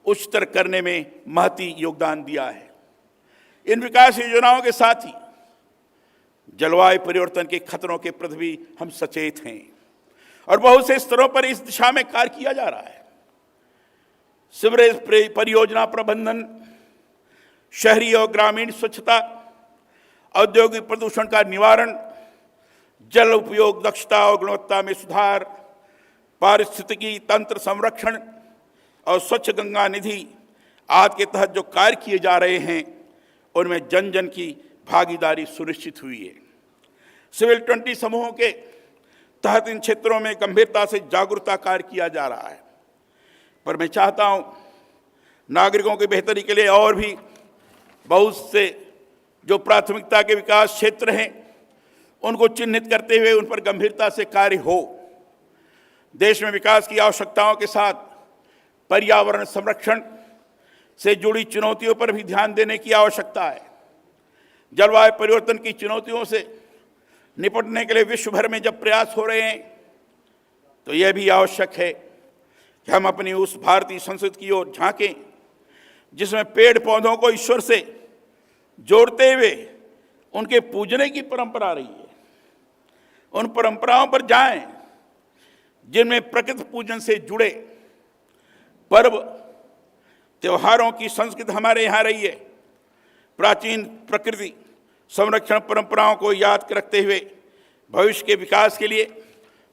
उच्चतर करने में महती योगदान दिया है। इन विकास योजनाओं के साथ ही जलवायु परिवर्तन के खतरों के प्रति भी हम सचेत हैं और बहुत से स्तरों पर इस दिशा में कार्य किया जा रहा है। सीवरेज परियोजना प्रबंधन, शहरी और ग्रामीण स्वच्छता, औद्योगिक प्रदूषण का निवारण, जल उपयोग दक्षता और गुणवत्ता में सुधार, पारिस्थितिकी तंत्र संरक्षण और स्वच्छ गंगा निधि आदि के तहत जो कार्य किए जा रहे हैं, उनमें जन जन की भागीदारी सुनिश्चित हुई है। सिविल 20 समूहों के तहत इन क्षेत्रों में गंभीरता से जागरूकता कार्य किया जा रहा है। पर मैं चाहता हूं नागरिकों की बेहतरी के लिए और भी बहुत से जो प्राथमिकता के विकास क्षेत्र हैं, उनको चिन्हित करते हुए उन पर गंभीरता से कार्य हो। देश में विकास की आवश्यकताओं के साथ पर्यावरण संरक्षण से जुड़ी चुनौतियों पर भी ध्यान देने की आवश्यकता है। जलवायु परिवर्तन की चुनौतियों से निपटने के लिए विश्व भर में जब प्रयास हो रहे हैं, तो यह भी आवश्यक है कि हम अपनी उस भारतीय संस्कृति की ओर झांकें जिसमें पेड़ पौधों को ईश्वर से जोड़ते हुए उनके पूजने की परंपरा रही है। उन परंपराओं पर जाएं जिनमें प्रकृति पूजन से जुड़े पर्व त्योहारों की संस्कृति हमारे यहाँ रही है। प्राचीन प्रकृति संरक्षण परंपराओं को याद रखते हुए भविष्य के विकास के लिए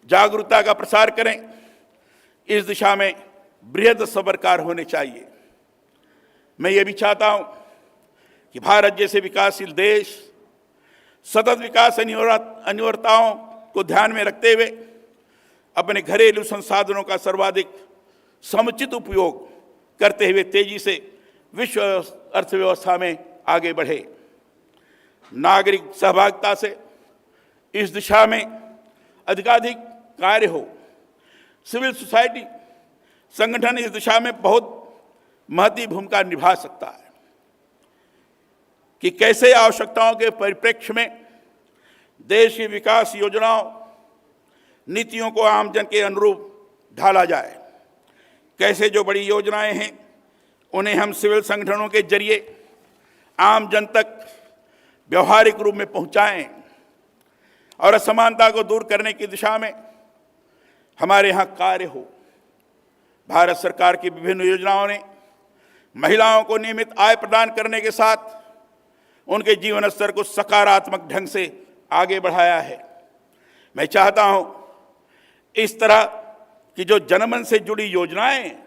जागरूकता का प्रसार करें। इस दिशा में बृहद सरकार होने चाहिए। मैं ये भी चाहता हूँ कि भारत जैसे विकासशील देश सतत विकास अनिवार्यताओं को ध्यान में रखते हुए अपने घरेलू संसाधनों का सर्वाधिक समुचित उपयोग करते हुए तेजी से विश्व अर्थव्यवस्था में आगे बढ़े। नागरिक सहभागिता से इस दिशा में अधिकाधिक कार्य हो। सिविल सोसाइटी संगठन इस दिशा में बहुत महत्वपूर्ण भूमिका निभा सकता है कि कैसे आवश्यकताओं के परिप्रेक्ष्य में देश की विकास योजनाओं नीतियों को आम जन के अनुरूप ढाला जाए। कैसे जो बड़ी योजनाएं हैं उन्हें हम सिविल संगठनों के जरिए आम जन तक व्यवहारिक रूप में पहुंचाएं और असमानता को दूर करने की दिशा में हमारे यहाँ कार्य हो। भारत सरकार की विभिन्न योजनाओं ने महिलाओं को नियमित आय प्रदान करने के साथ उनके जीवन स्तर को सकारात्मक ढंग से आगे बढ़ाया है। मैं चाहता हूं इस तरह की जो जनमन से जुड़ी योजनाएं हैं,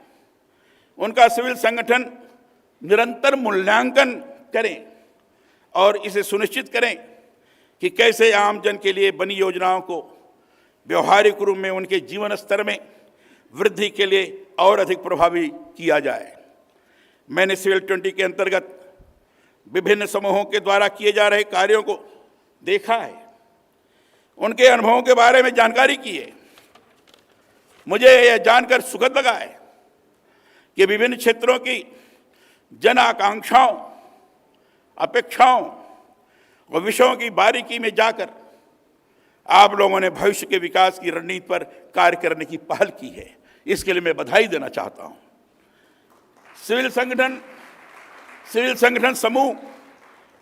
उनका सिविल संगठन निरंतर मूल्यांकन करें और इसे सुनिश्चित करें कि कैसे आम जन के लिए बनी योजनाओं को व्यवहारिक रूप में उनके जीवन स्तर में वृद्धि के लिए और अधिक प्रभावी किया जाए। मैंने सिविल 20 के अंतर्गत विभिन्न समूहों के द्वारा किए जा रहे कार्यों को देखा है, उनके अनुभवों के बारे में जानकारी की है। मुझे यह जानकर सुखद लगा है कि विभिन्न क्षेत्रों की जन आकांक्षाओं, अपेक्षाओं और विषयों की बारीकी में जाकर आप लोगों ने भविष्य के विकास की रणनीति पर कार्य करने की पहल की है। इसके लिए मैं बधाई देना चाहता हूं। सिविल संगठन समूह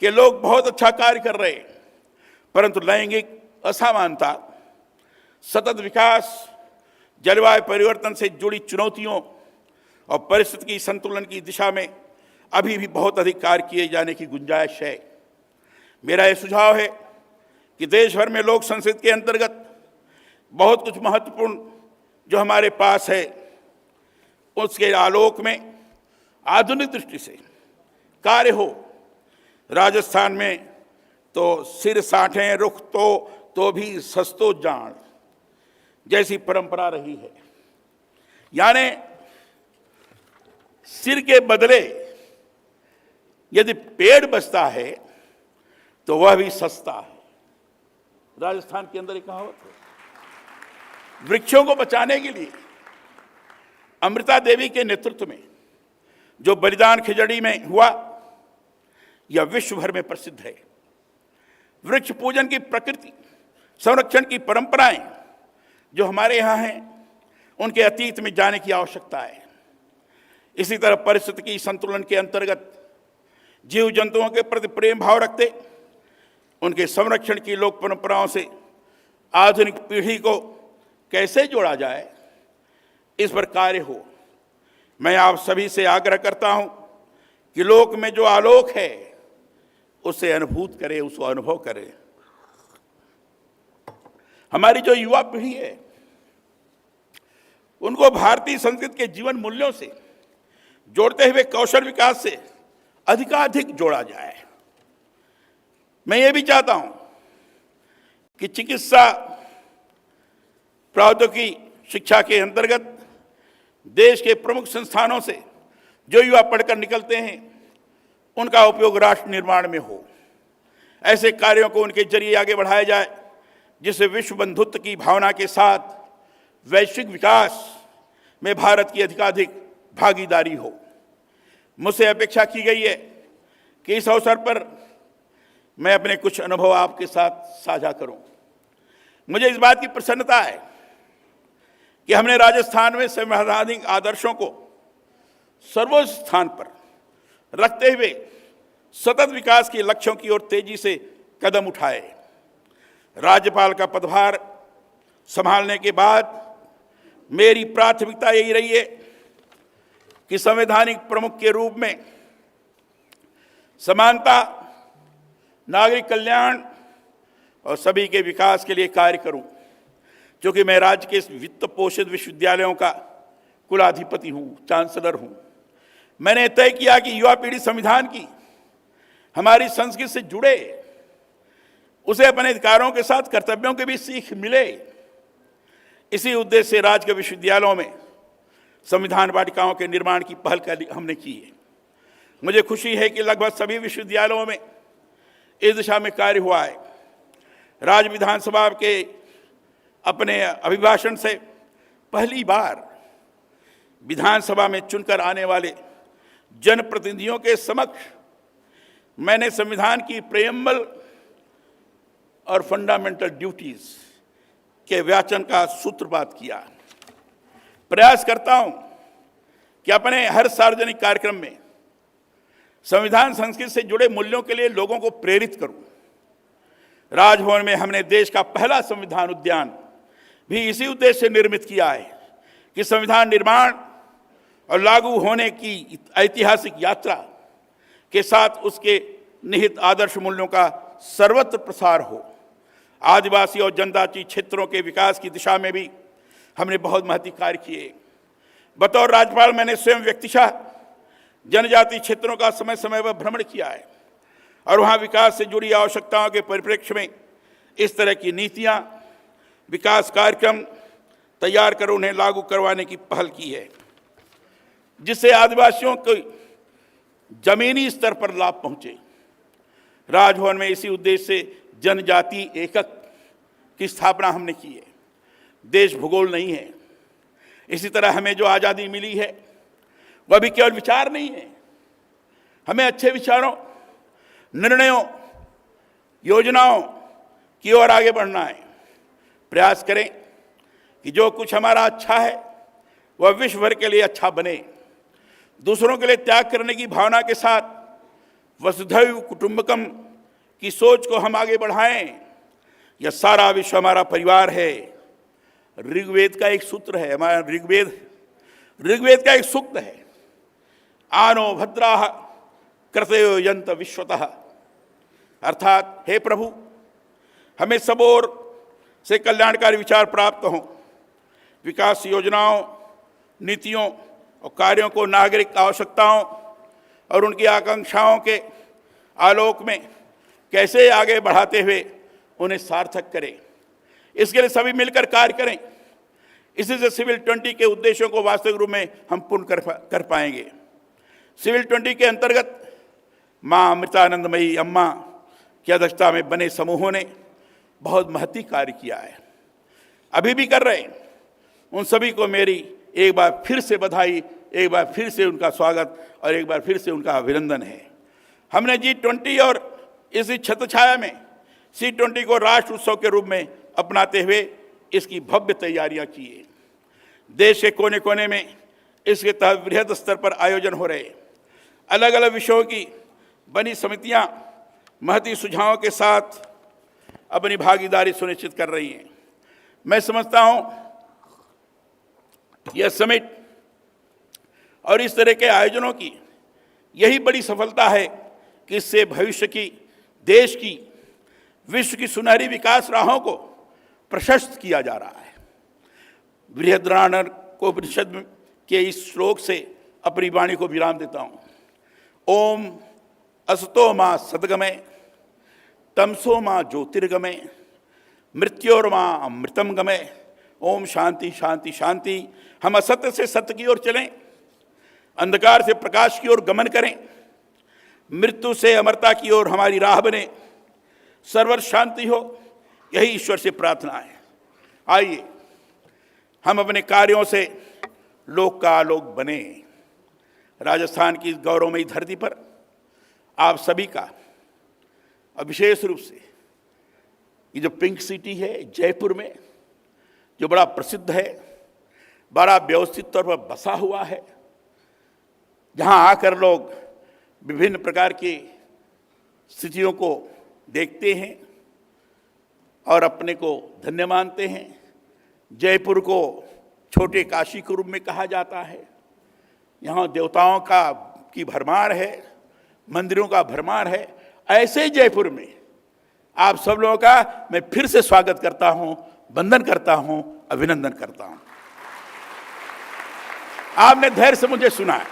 के लोग बहुत अच्छा कार्य कर रहे हैं, परंतु लैंगिक असमानता, सतत विकास, जलवायु परिवर्तन से जुड़ी चुनौतियों और परिस्थिति संतुलन की दिशा में अभी भी बहुत अधिक कार्य किए जाने की गुंजाइश है। मेरा यह सुझाव है कि देश भर में लोक संस्कृति के अंतर्गत बहुत कुछ महत्वपूर्ण जो हमारे पास है, उसके आलोक में आधुनिक दृष्टि से कार्य हो। राजस्थान में तो सिर साठे रुख तो भी सस्तो जान जैसी परंपरा रही है, यानी सिर के बदले यदि पेड़ बचता है तो वह भी सस्ता है। राजस्थान के अंदर एक कहावत है। वृक्षों को बचाने के लिए अमृता देवी के नेतृत्व में जो बलिदान खिजड़ी में हुआ, यह विश्व भर में प्रसिद्ध है। वृक्ष पूजन की प्रकृति संरक्षण की परंपराएं जो हमारे यहाँ हैं, उनके अतीत में जाने की आवश्यकता है। इसी तरह परिस्थिति संतुलन के अंतर्गत जीव जंतुओं के प्रति प्रेम भाव रखते उनके संरक्षण की लोक परंपराओं से आधुनिक पीढ़ी को कैसे जोड़ा जाए, इस पर कार्य हो। मैं आप सभी से आग्रह करता हूं कि लोक में जो आलोक है उसे अनुभूत करें, उसको अनुभव करें। हमारी जो युवा पीढ़ी है, उनको भारतीय संस्कृति के जीवन मूल्यों से जोड़ते हुए कौशल विकास से अधिकाधिक जोड़ा जाए। मैं ये भी चाहता हूं कि चिकित्सा प्रौद्योगिकी शिक्षा के अंतर्गत देश के प्रमुख संस्थानों से जो युवा पढ़कर निकलते हैं, उनका उपयोग राष्ट्र निर्माण में हो। ऐसे कार्यों को उनके जरिए आगे बढ़ाया जाए जिससे विश्व बंधुत्व की भावना के साथ वैश्विक विकास में भारत की अधिकाधिक भागीदारी हो। मुझसे अपेक्षा की गई है कि इस अवसर पर मैं अपने कुछ अनुभव आपके साथ साझा करूं। मुझे इस बात की प्रसन्नता है कि हमने राजस्थान में संवैधानिक आदर्शों को सर्वोच्च स्थान पर रखते हुए सतत विकास के लक्ष्यों की ओर तेजी से कदम उठाए। राज्यपाल का पदभार संभालने के बाद मेरी प्राथमिकता यही रही है कि संवैधानिक प्रमुख के रूप में समानता, नागरिक कल्याण और सभी के विकास के लिए कार्य करूं। क्योंकि मैं राज्य के वित्त पोषित विश्वविद्यालयों का कुलाधिपति हूं, चांसलर हूं, मैंने तय किया कि युवा पीढ़ी संविधान की हमारी संस्कृति से जुड़े, उसे अपने अधिकारों के साथ कर्तव्यों की भी सीख मिले। इसी उद्देश्य से राज्य के विश्वविद्यालयों में संविधान वाटिकाओं के निर्माण की पहल हमने की है। मुझे खुशी है कि लगभग सभी विश्वविद्यालयों में इस दिशा में कार्य हुआ है। राज्य विधानसभा के अपने अभिभाषण से पहली बार विधानसभा में चुनकर आने वाले जनप्रतिनिधियों के समक्ष मैंने संविधान की प्रेम्बल और फंडामेंटल ड्यूटीज के वाचन का सूत्रपात किया। प्रयास करता हूं कि अपने हर सार्वजनिक कार्यक्रम में संविधान संस्कृति से जुड़े मूल्यों के लिए लोगों को प्रेरित करूं। राजभवन में हमने देश का पहला संविधान उद्यान भी इसी उद्देश्य से निर्मित किया है कि संविधान निर्माण और लागू होने की ऐतिहासिक यात्रा के साथ उसके निहित आदर्श मूल्यों का सर्वत्र प्रसार हो। आदिवासी और जनजातीय क्षेत्रों के विकास की दिशा में भी हमने बहुत महत्वपूर्ण कार्य किए। बतौर राज्यपाल मैंने स्वयं व्यक्तिशः जनजातीय क्षेत्रों का समय समय पर भ्रमण किया है और वहाँ विकास से जुड़ी आवश्यकताओं के परिप्रेक्ष्य में इस तरह की नीतियाँ, विकास कार्यक्रम तैयार कर उन्हें लागू करवाने की पहल की है, जिससे आदिवासियों को जमीनी स्तर पर लाभ पहुँचे। राजभवन में इसी उद्देश्य से जनजातीय एकक की स्थापना हमने की है। देश भूगोल नहीं है। इसी तरह हमें जो आज़ादी मिली है वह भी केवल विचार नहीं है। हमें अच्छे विचारों, निर्णयों, योजनाओं की ओर आगे बढ़ना है। प्रयास करें कि जो कुछ हमारा अच्छा है वह विश्व भर के लिए अच्छा बने। दूसरों के लिए त्याग करने की भावना के साथ वसुधैव कुटुंबकम की सोच को हम आगे बढ़ाएं। यह सारा विश्व हमारा परिवार है। ऋग्वेद का एक सूत्र है, हमारा ऋग्वेद का एक सूक्त है, आनो भद्राः कृतयो यन्त विश्वतः। अर्थात हे प्रभु, हमें सब ओर से कल्याणकारी विचार प्राप्त हों। विकास योजनाओं, नीतियों और कार्यों को नागरिक आवश्यकताओं और उनकी आकांक्षाओं के आलोक में कैसे आगे बढ़ाते हुए उन्हें सार्थक करें, इसके लिए सभी मिलकर कार्य करें। इसी से सिविल 20 के उद्देश्यों को वास्तविक रूप में हम पूर्ण कर पाएंगे। सिविल 20 के अंतर्गत माँ अमृतानंदमयी अम्मा की अध्यक्षता में बने समूहों ने बहुत महत्वपूर्ण कार्य किया है, अभी भी कर रहे हैं। उन सभी को मेरी एक बार फिर से बधाई, एक बार फिर से उनका स्वागत और एक बार फिर से उनका अभिनंदन है। हमने G20 और इसी छत्रछाया में C20 को राष्ट्र उत्सव के रूप में अपनाते हुए इसकी भव्य तैयारियां की है। देश के कोने कोने में इसके तहत बृहद स्तर पर आयोजन हो रहे। अलग अलग विषयों की बनी समितियां महती सुझावों के साथ अपनी भागीदारी सुनिश्चित कर रही हैं। मैं समझता हूं यह समिट और इस तरह के आयोजनों की यही बड़ी सफलता है कि इससे भविष्य की, देश की, विश्व की सुनहरी विकास राहों को प्रशस्त किया जा रहा है। बृहदारण्यकोपनिषद के इस श्लोक से अपनी वाणी को विराम देता हूँ। ओम असतो मा सद्गमय, तमसो मा ज्योतिर्गमय, मृत्योर्मा अमृतम गमय। ओम शांति शांति शांति। हम असत्य से सत्य की ओर चलें, अंधकार से प्रकाश की ओर गमन करें, मृत्यु से अमरता की ओर हमारी राह बने। सर्वर शांति हो, यही ईश्वर से प्रार्थना है। आइए हम अपने कार्यों से लोक का आलोक बने। राजस्थान की इस गौरवमयी धरती पर आप सभी का, और विशेष रूप से ये जो पिंक सिटी है जयपुर में, जो बड़ा प्रसिद्ध है, बड़ा व्यवस्थित तौर पर बसा हुआ है, जहाँ आकर लोग विभिन्न प्रकार की स्थितियों को देखते हैं और अपने को धन्य मानते हैं। जयपुर को छोटे काशी के रूप में कहा जाता है। यहाँ देवताओं की भरमार है, मंदिरों का भरमार है। ऐसे जयपुर में आप सब लोगों का मैं फिर से स्वागत करता हूँ, वंदन करता हूँ, अभिनंदन करता हूँ। आपने धैर्य से मुझे सुना है,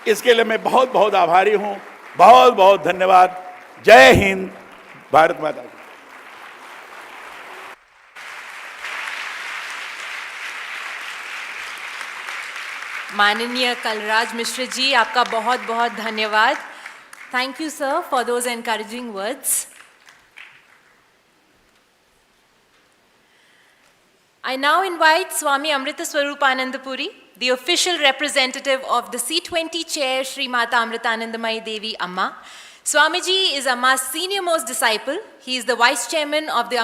इसके लिए मैं बहुत बहुत आभारी हूँ। बहुत बहुत धन्यवाद। जय हिंद, भारत माता की। माननीय कलराज मिश्र जी, आपका बहुत बहुत धन्यवाद। Thank you, sir, for those encouraging words. I now invite Swami Amrita Swarupanandapuri, the official representative of the C20 chair, Sri Mata Amritanandamayi Devi Amma. Swamiji is Amma's senior most disciple. He is the vice chairman of the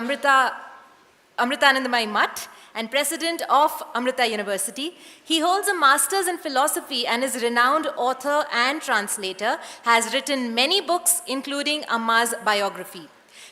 Amritanandamayi Mutt and president of Amrita University. He holds a master's in philosophy and is a renowned author and translator, has written many books including Amma's biography.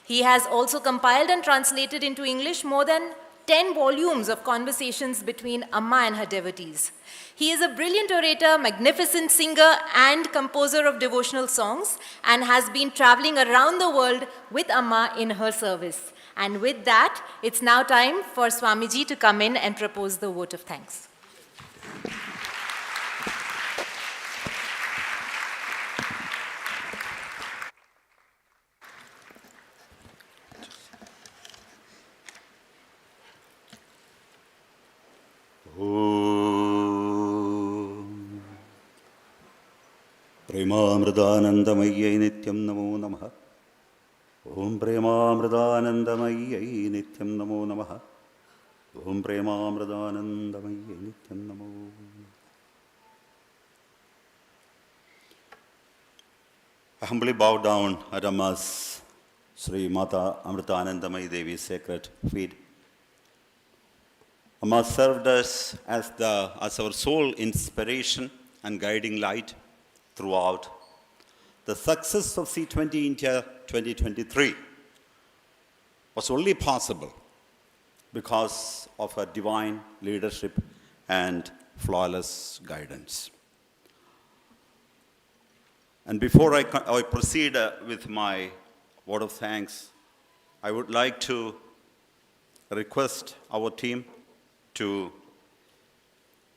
He has also compiled and translated into English more than 10 volumes of conversations between Amma and her devotees. He is a brilliant orator, magnificent singer, and composer of devotional songs, and has been traveling around the world with Amma in her service. And with that, it's now time for Swamiji to come in and propose the vote of thanks. प्रेमामृतानन्दमय्यै नित्यं नमो नमः। ॐ प्रेमामृतानन्दमय्यै नित्यं नमो नमः। ॐ प्रेमामृतानन्दमय्यै नित्यं नमो। I humbly bow down at Amma's Sri Mata Amritanandamayi Devi's sacred feet. Amma served us as our sole inspiration and guiding light throughout. The success of C20 India 2023 was only possible because of her divine leadership and flawless guidance. And before I proceed with my word of thanks, I would like to request our team to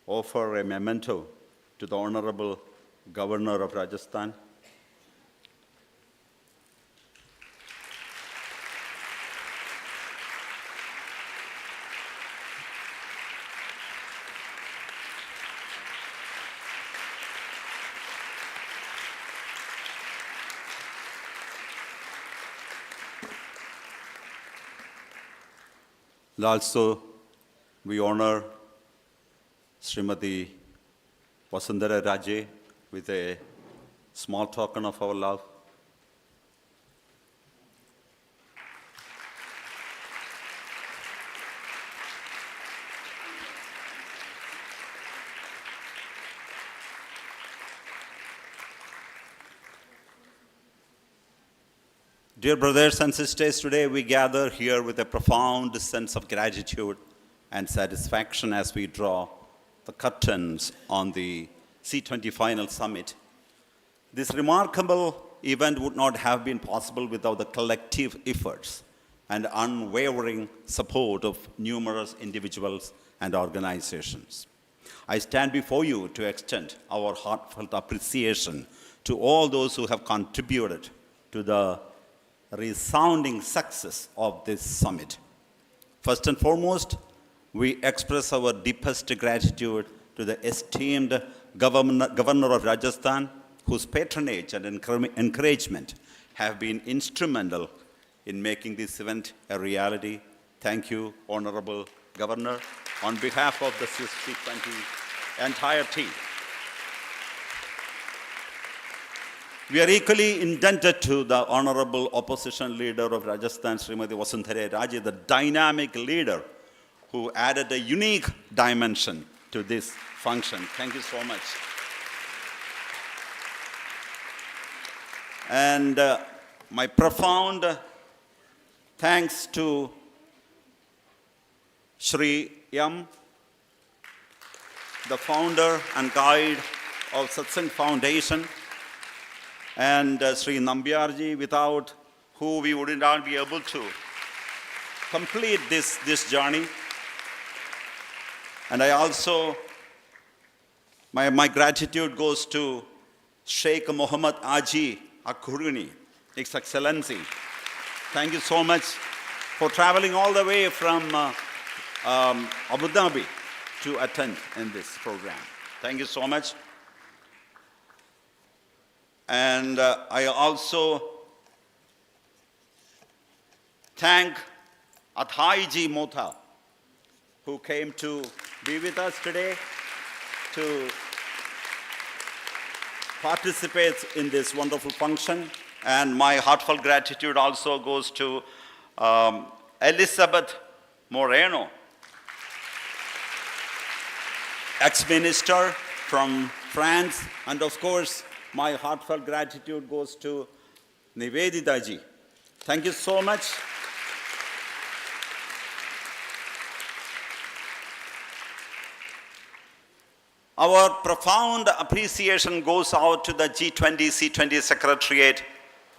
offer a memento to the Honorable Governor of Rajasthan. And also, we honor Srimati Vasundhara Raje with a small token of our love. Dear brothers and sisters, today we gather here with a profound sense of gratitude and satisfaction as we draw the curtains on the C20 Final Summit. This remarkable event would not have been possible without the collective efforts and unwavering support of numerous individuals and organizations. I stand before you to extend our heartfelt appreciation to all those who have contributed to the resounding success of this summit. First and foremost, we express our deepest gratitude to the esteemed Governor of Rajasthan, whose patronage and encouragement have been instrumental in making this event a reality. Thank you, Honorable Governor, on behalf of the C20 entire team. We are equally indebted to the Honorable Opposition Leader of Rajasthan, Srimati Vasundhara Raje, the dynamic leader who added a unique dimension to this function. Thank you so much. And my profound thanks to Shri Yam, the founder and guide of Satsang Foundation, and Sri Nambiarji, without who we would not be able to complete this journey. And I also, my gratitude goes to Sheikh Mohammed Aji Akhuruni, His Excellency. Thank you so much for traveling all the way from Abu Dhabi to attend in this program. Thank you so much. And I also thank Athaiji Motha, who came to be with us today to participate in this wonderful function. And my heartfelt gratitude also goes to Elizabeth Moreno, ex-minister from France, and of course, my heartfelt gratitude goes to Nivedita ji. Thank you so much. Our profound appreciation goes out to the G20, C20 Secretariat,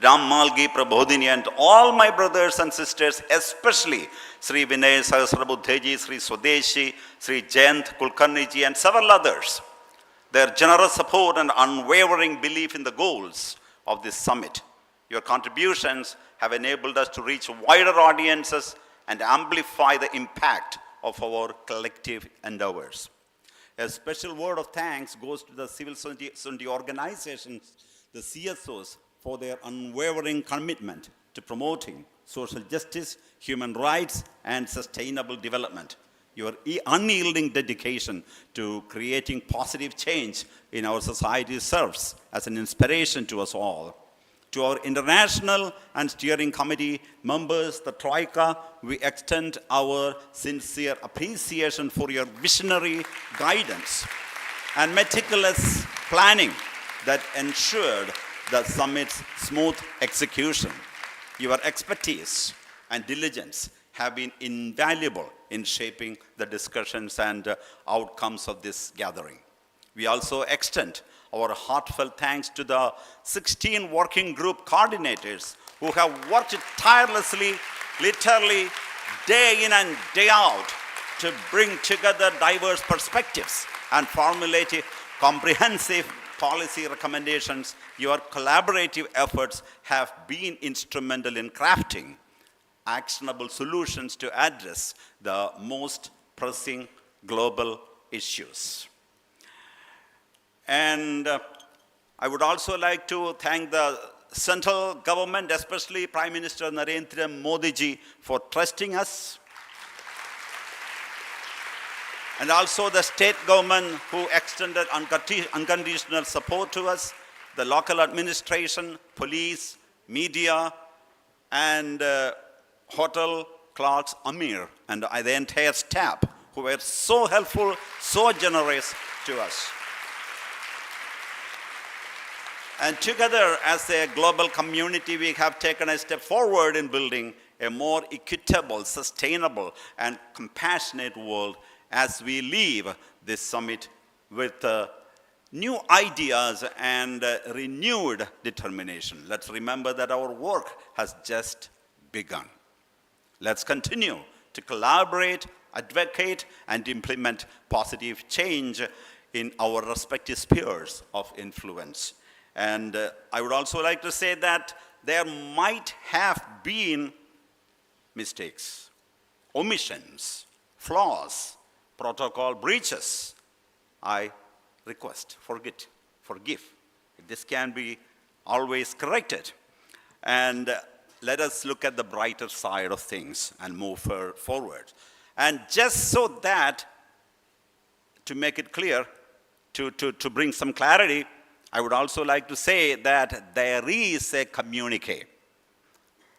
Ram Malgi Prabodhini, and all my brothers and sisters, especially Sri Vinay Sahasrabuddheji, Sri Swadeshi, Sri Jayant Kulkarniji, and several others. Their generous support and unwavering belief in the goals of this summit. Your contributions have enabled us to reach wider audiences and amplify the impact of our collective endeavors. A special word of thanks goes to the civil society organizations, the CSOs, for their unwavering commitment to promoting social justice, human rights, and sustainable development. Your unyielding dedication to creating positive change in our society serves as an inspiration to us all. To our international and steering committee members, the Troika, we extend our sincere appreciation for your visionary guidance and meticulous planning that ensured the summit's smooth execution. Your expertise and diligence have been invaluable in shaping the discussions and outcomes of this gathering. We also extend our heartfelt thanks to the 16 working group coordinators who have worked tirelessly, literally day in and day out, to bring together diverse perspectives and formulate comprehensive policy recommendations. Your collaborative efforts have been instrumental in crafting actionable solutions to address the most pressing global issues. And I would also like to thank the central government, especially Prime Minister Narendra Modi ji, for trusting us. And also the state government who extended unconditional support to us, the local administration, police, media, and hotel clerks, Amir, and the entire staff who were so helpful, so generous to us. And together as a global community, we have taken a step forward in building a more equitable, sustainable, and compassionate world as we leave this summit with new ideas and renewed determination. Let's remember that our work has just begun. Let's continue to collaborate, advocate, and implement positive change in our respective spheres of influence. And I would also like to say that there might have been mistakes, omissions, flaws, protocol breaches. I request, forgive. This can be always corrected. And let us look at the brighter side of things and move forward. And just so that, to make it clear, to bring some clarity, I would also like to say that there is a communique,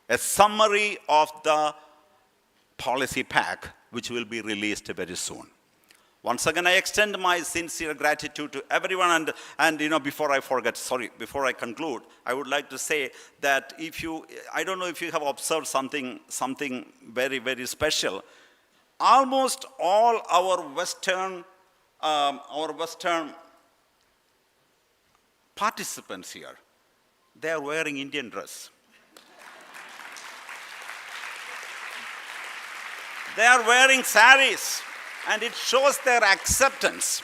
a summary of the policy pack, which will be released very soon. Once again, I extend my sincere gratitude to everyone. And before I forget, before I conclude, I would like to say that I don't know if you have observed something very, very special. Almost all our Western participants here, they are wearing Indian dress. They are wearing saris, and it shows their acceptance.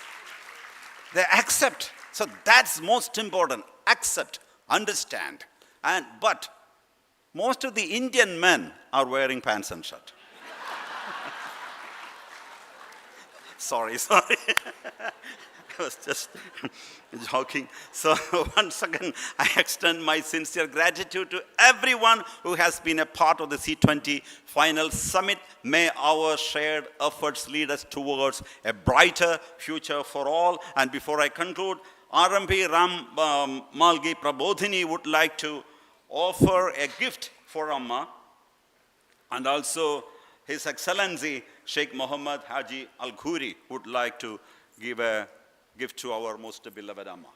They accept. So that's most important. Accept, understand. But most of the Indian men are wearing pants and shirt. Sorry. I was just joking. So once again, I extend my sincere gratitude to everyone who has been a part of the C20 final summit. May our shared efforts lead us towards a brighter future for all. And before I conclude, RMP Ram Malgi Prabodhini would like to offer a gift for Amma, and also His Excellency Sheikh Mohammed Haji Al Khoury would like to give a gift to our most beloved Amma.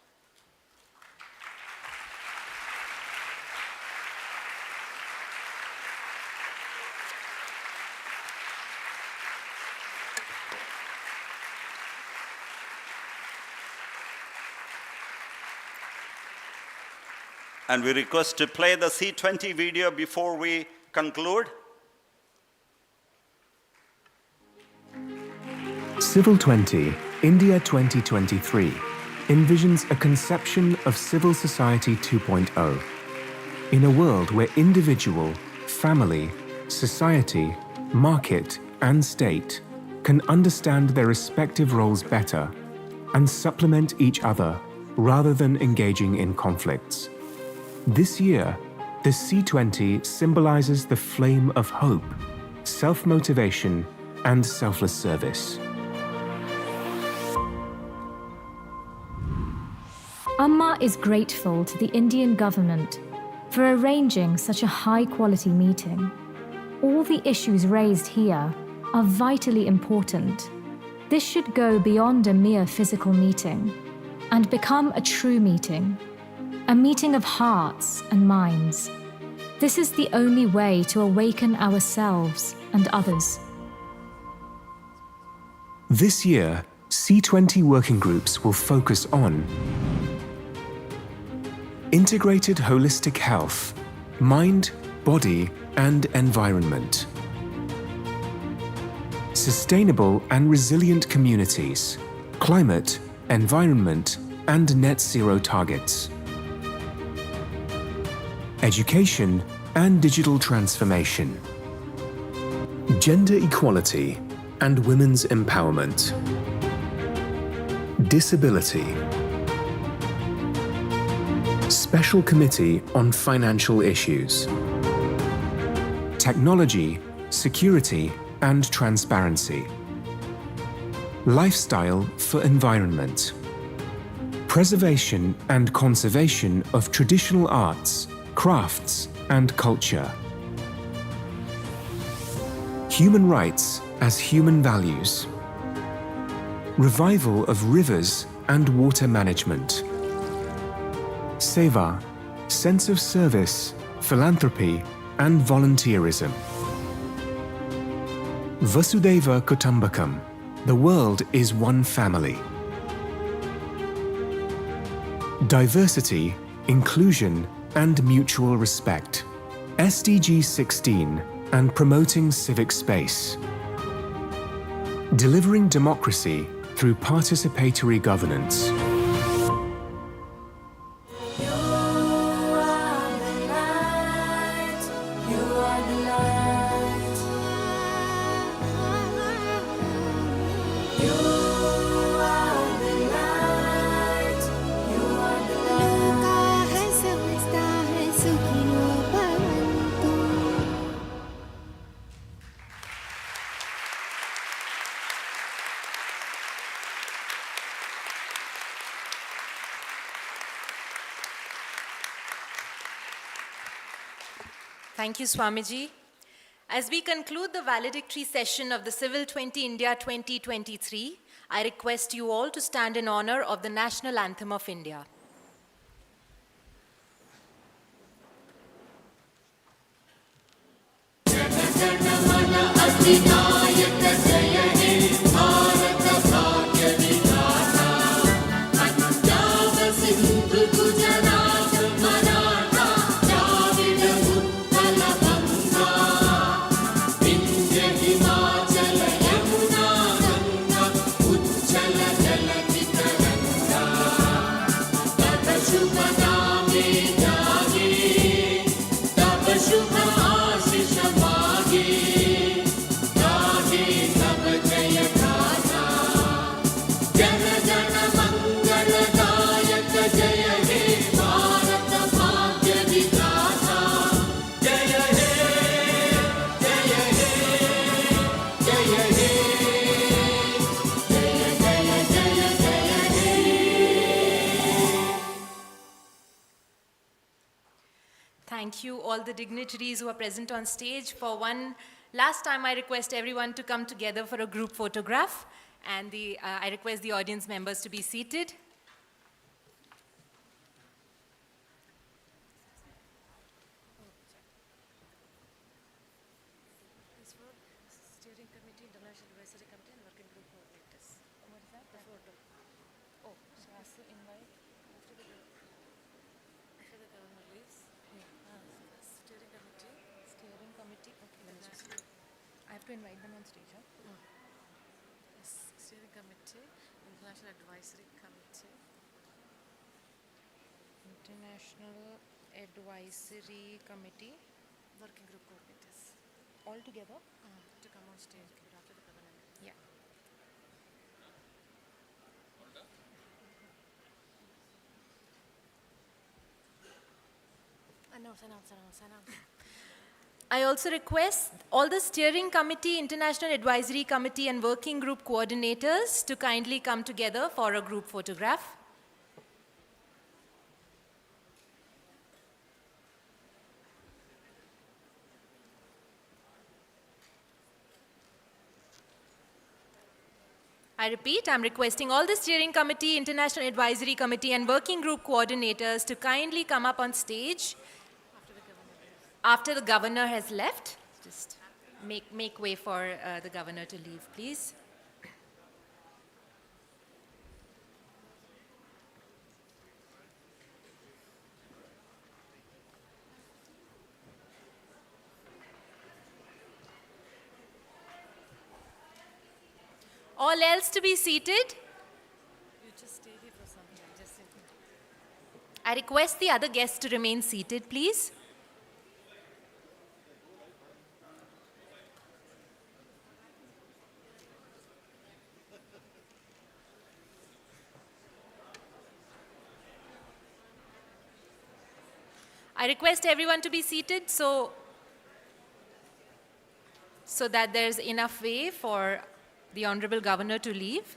And we request to play the C20 video before we conclude. Civil 20, India 2023 envisions a conception of civil society 2.0 in a world where individual, family, society, market, and state can understand their respective roles better and supplement each other rather than engaging in conflicts. This year, the C20 symbolizes the flame of hope, self-motivation, and selfless service. Amma is grateful to the Indian government for arranging such a high-quality meeting. All the issues raised here are vitally important. This should go beyond a mere physical meeting and become a true meeting, a meeting of hearts and minds. This is the only way to awaken ourselves and others. This year, C20 working groups will focus on integrated holistic health, mind, body, and environment. Sustainable and resilient communities, climate, environment, and net zero targets. Education and digital transformation. Gender equality and women's empowerment. Disability. Special Committee on Financial Issues. Technology, security, and transparency. Lifestyle for environment. Preservation and conservation of traditional arts, crafts, and culture. Human rights as human values. Revival of rivers and water management. Seva, sense of service, philanthropy, and volunteerism. Vasudhaiva Kutumbakam, the world is one family. Diversity, inclusion, and mutual respect. SDG 16 and promoting civic space. Delivering democracy through participatory governance. Thank you, Swamiji. As we conclude the valedictory session of the Civil 20 India 2023, I request you all to stand in honor of the National Anthem of India. Thank you, all the dignitaries who are present on stage. For one last time, I request everyone to come together for a group photograph. And I request the audience members to be seated. Steering Committee, International Advisory Committee, and Working Group Coordinators. What is that? The photo. Oh, so I have to invite after the governor leaves. invite them on stage. Huh? Steering Committee, International Advisory Committee. International Advisory Committee. Working group coordinators. All together? To come on stage after the governor. Yeah. Announce. I also request all the steering committee, international advisory committee and working group coordinators to kindly come together for a group photograph. I repeat, I'm requesting all the steering committee, international advisory committee and working group coordinators to kindly come up on stage after the governor has left. Just make way for the governor to leave, please. All else to be seated. You just stay here for some time. Just sit here. I request the other guests to remain seated, please. I request everyone to be seated so that there's enough way for the Honorable Governor to leave.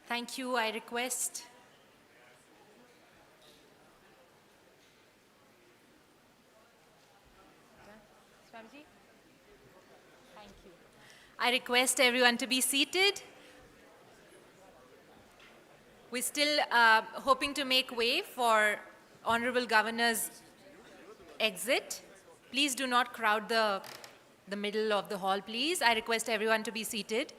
Thank you. I request Swamiji? Thank you. I request everyone to be seated. We're still hoping to make way for Honorable Governor's exit. Please do not crowd the middle of the hall, please. I request everyone to be seated.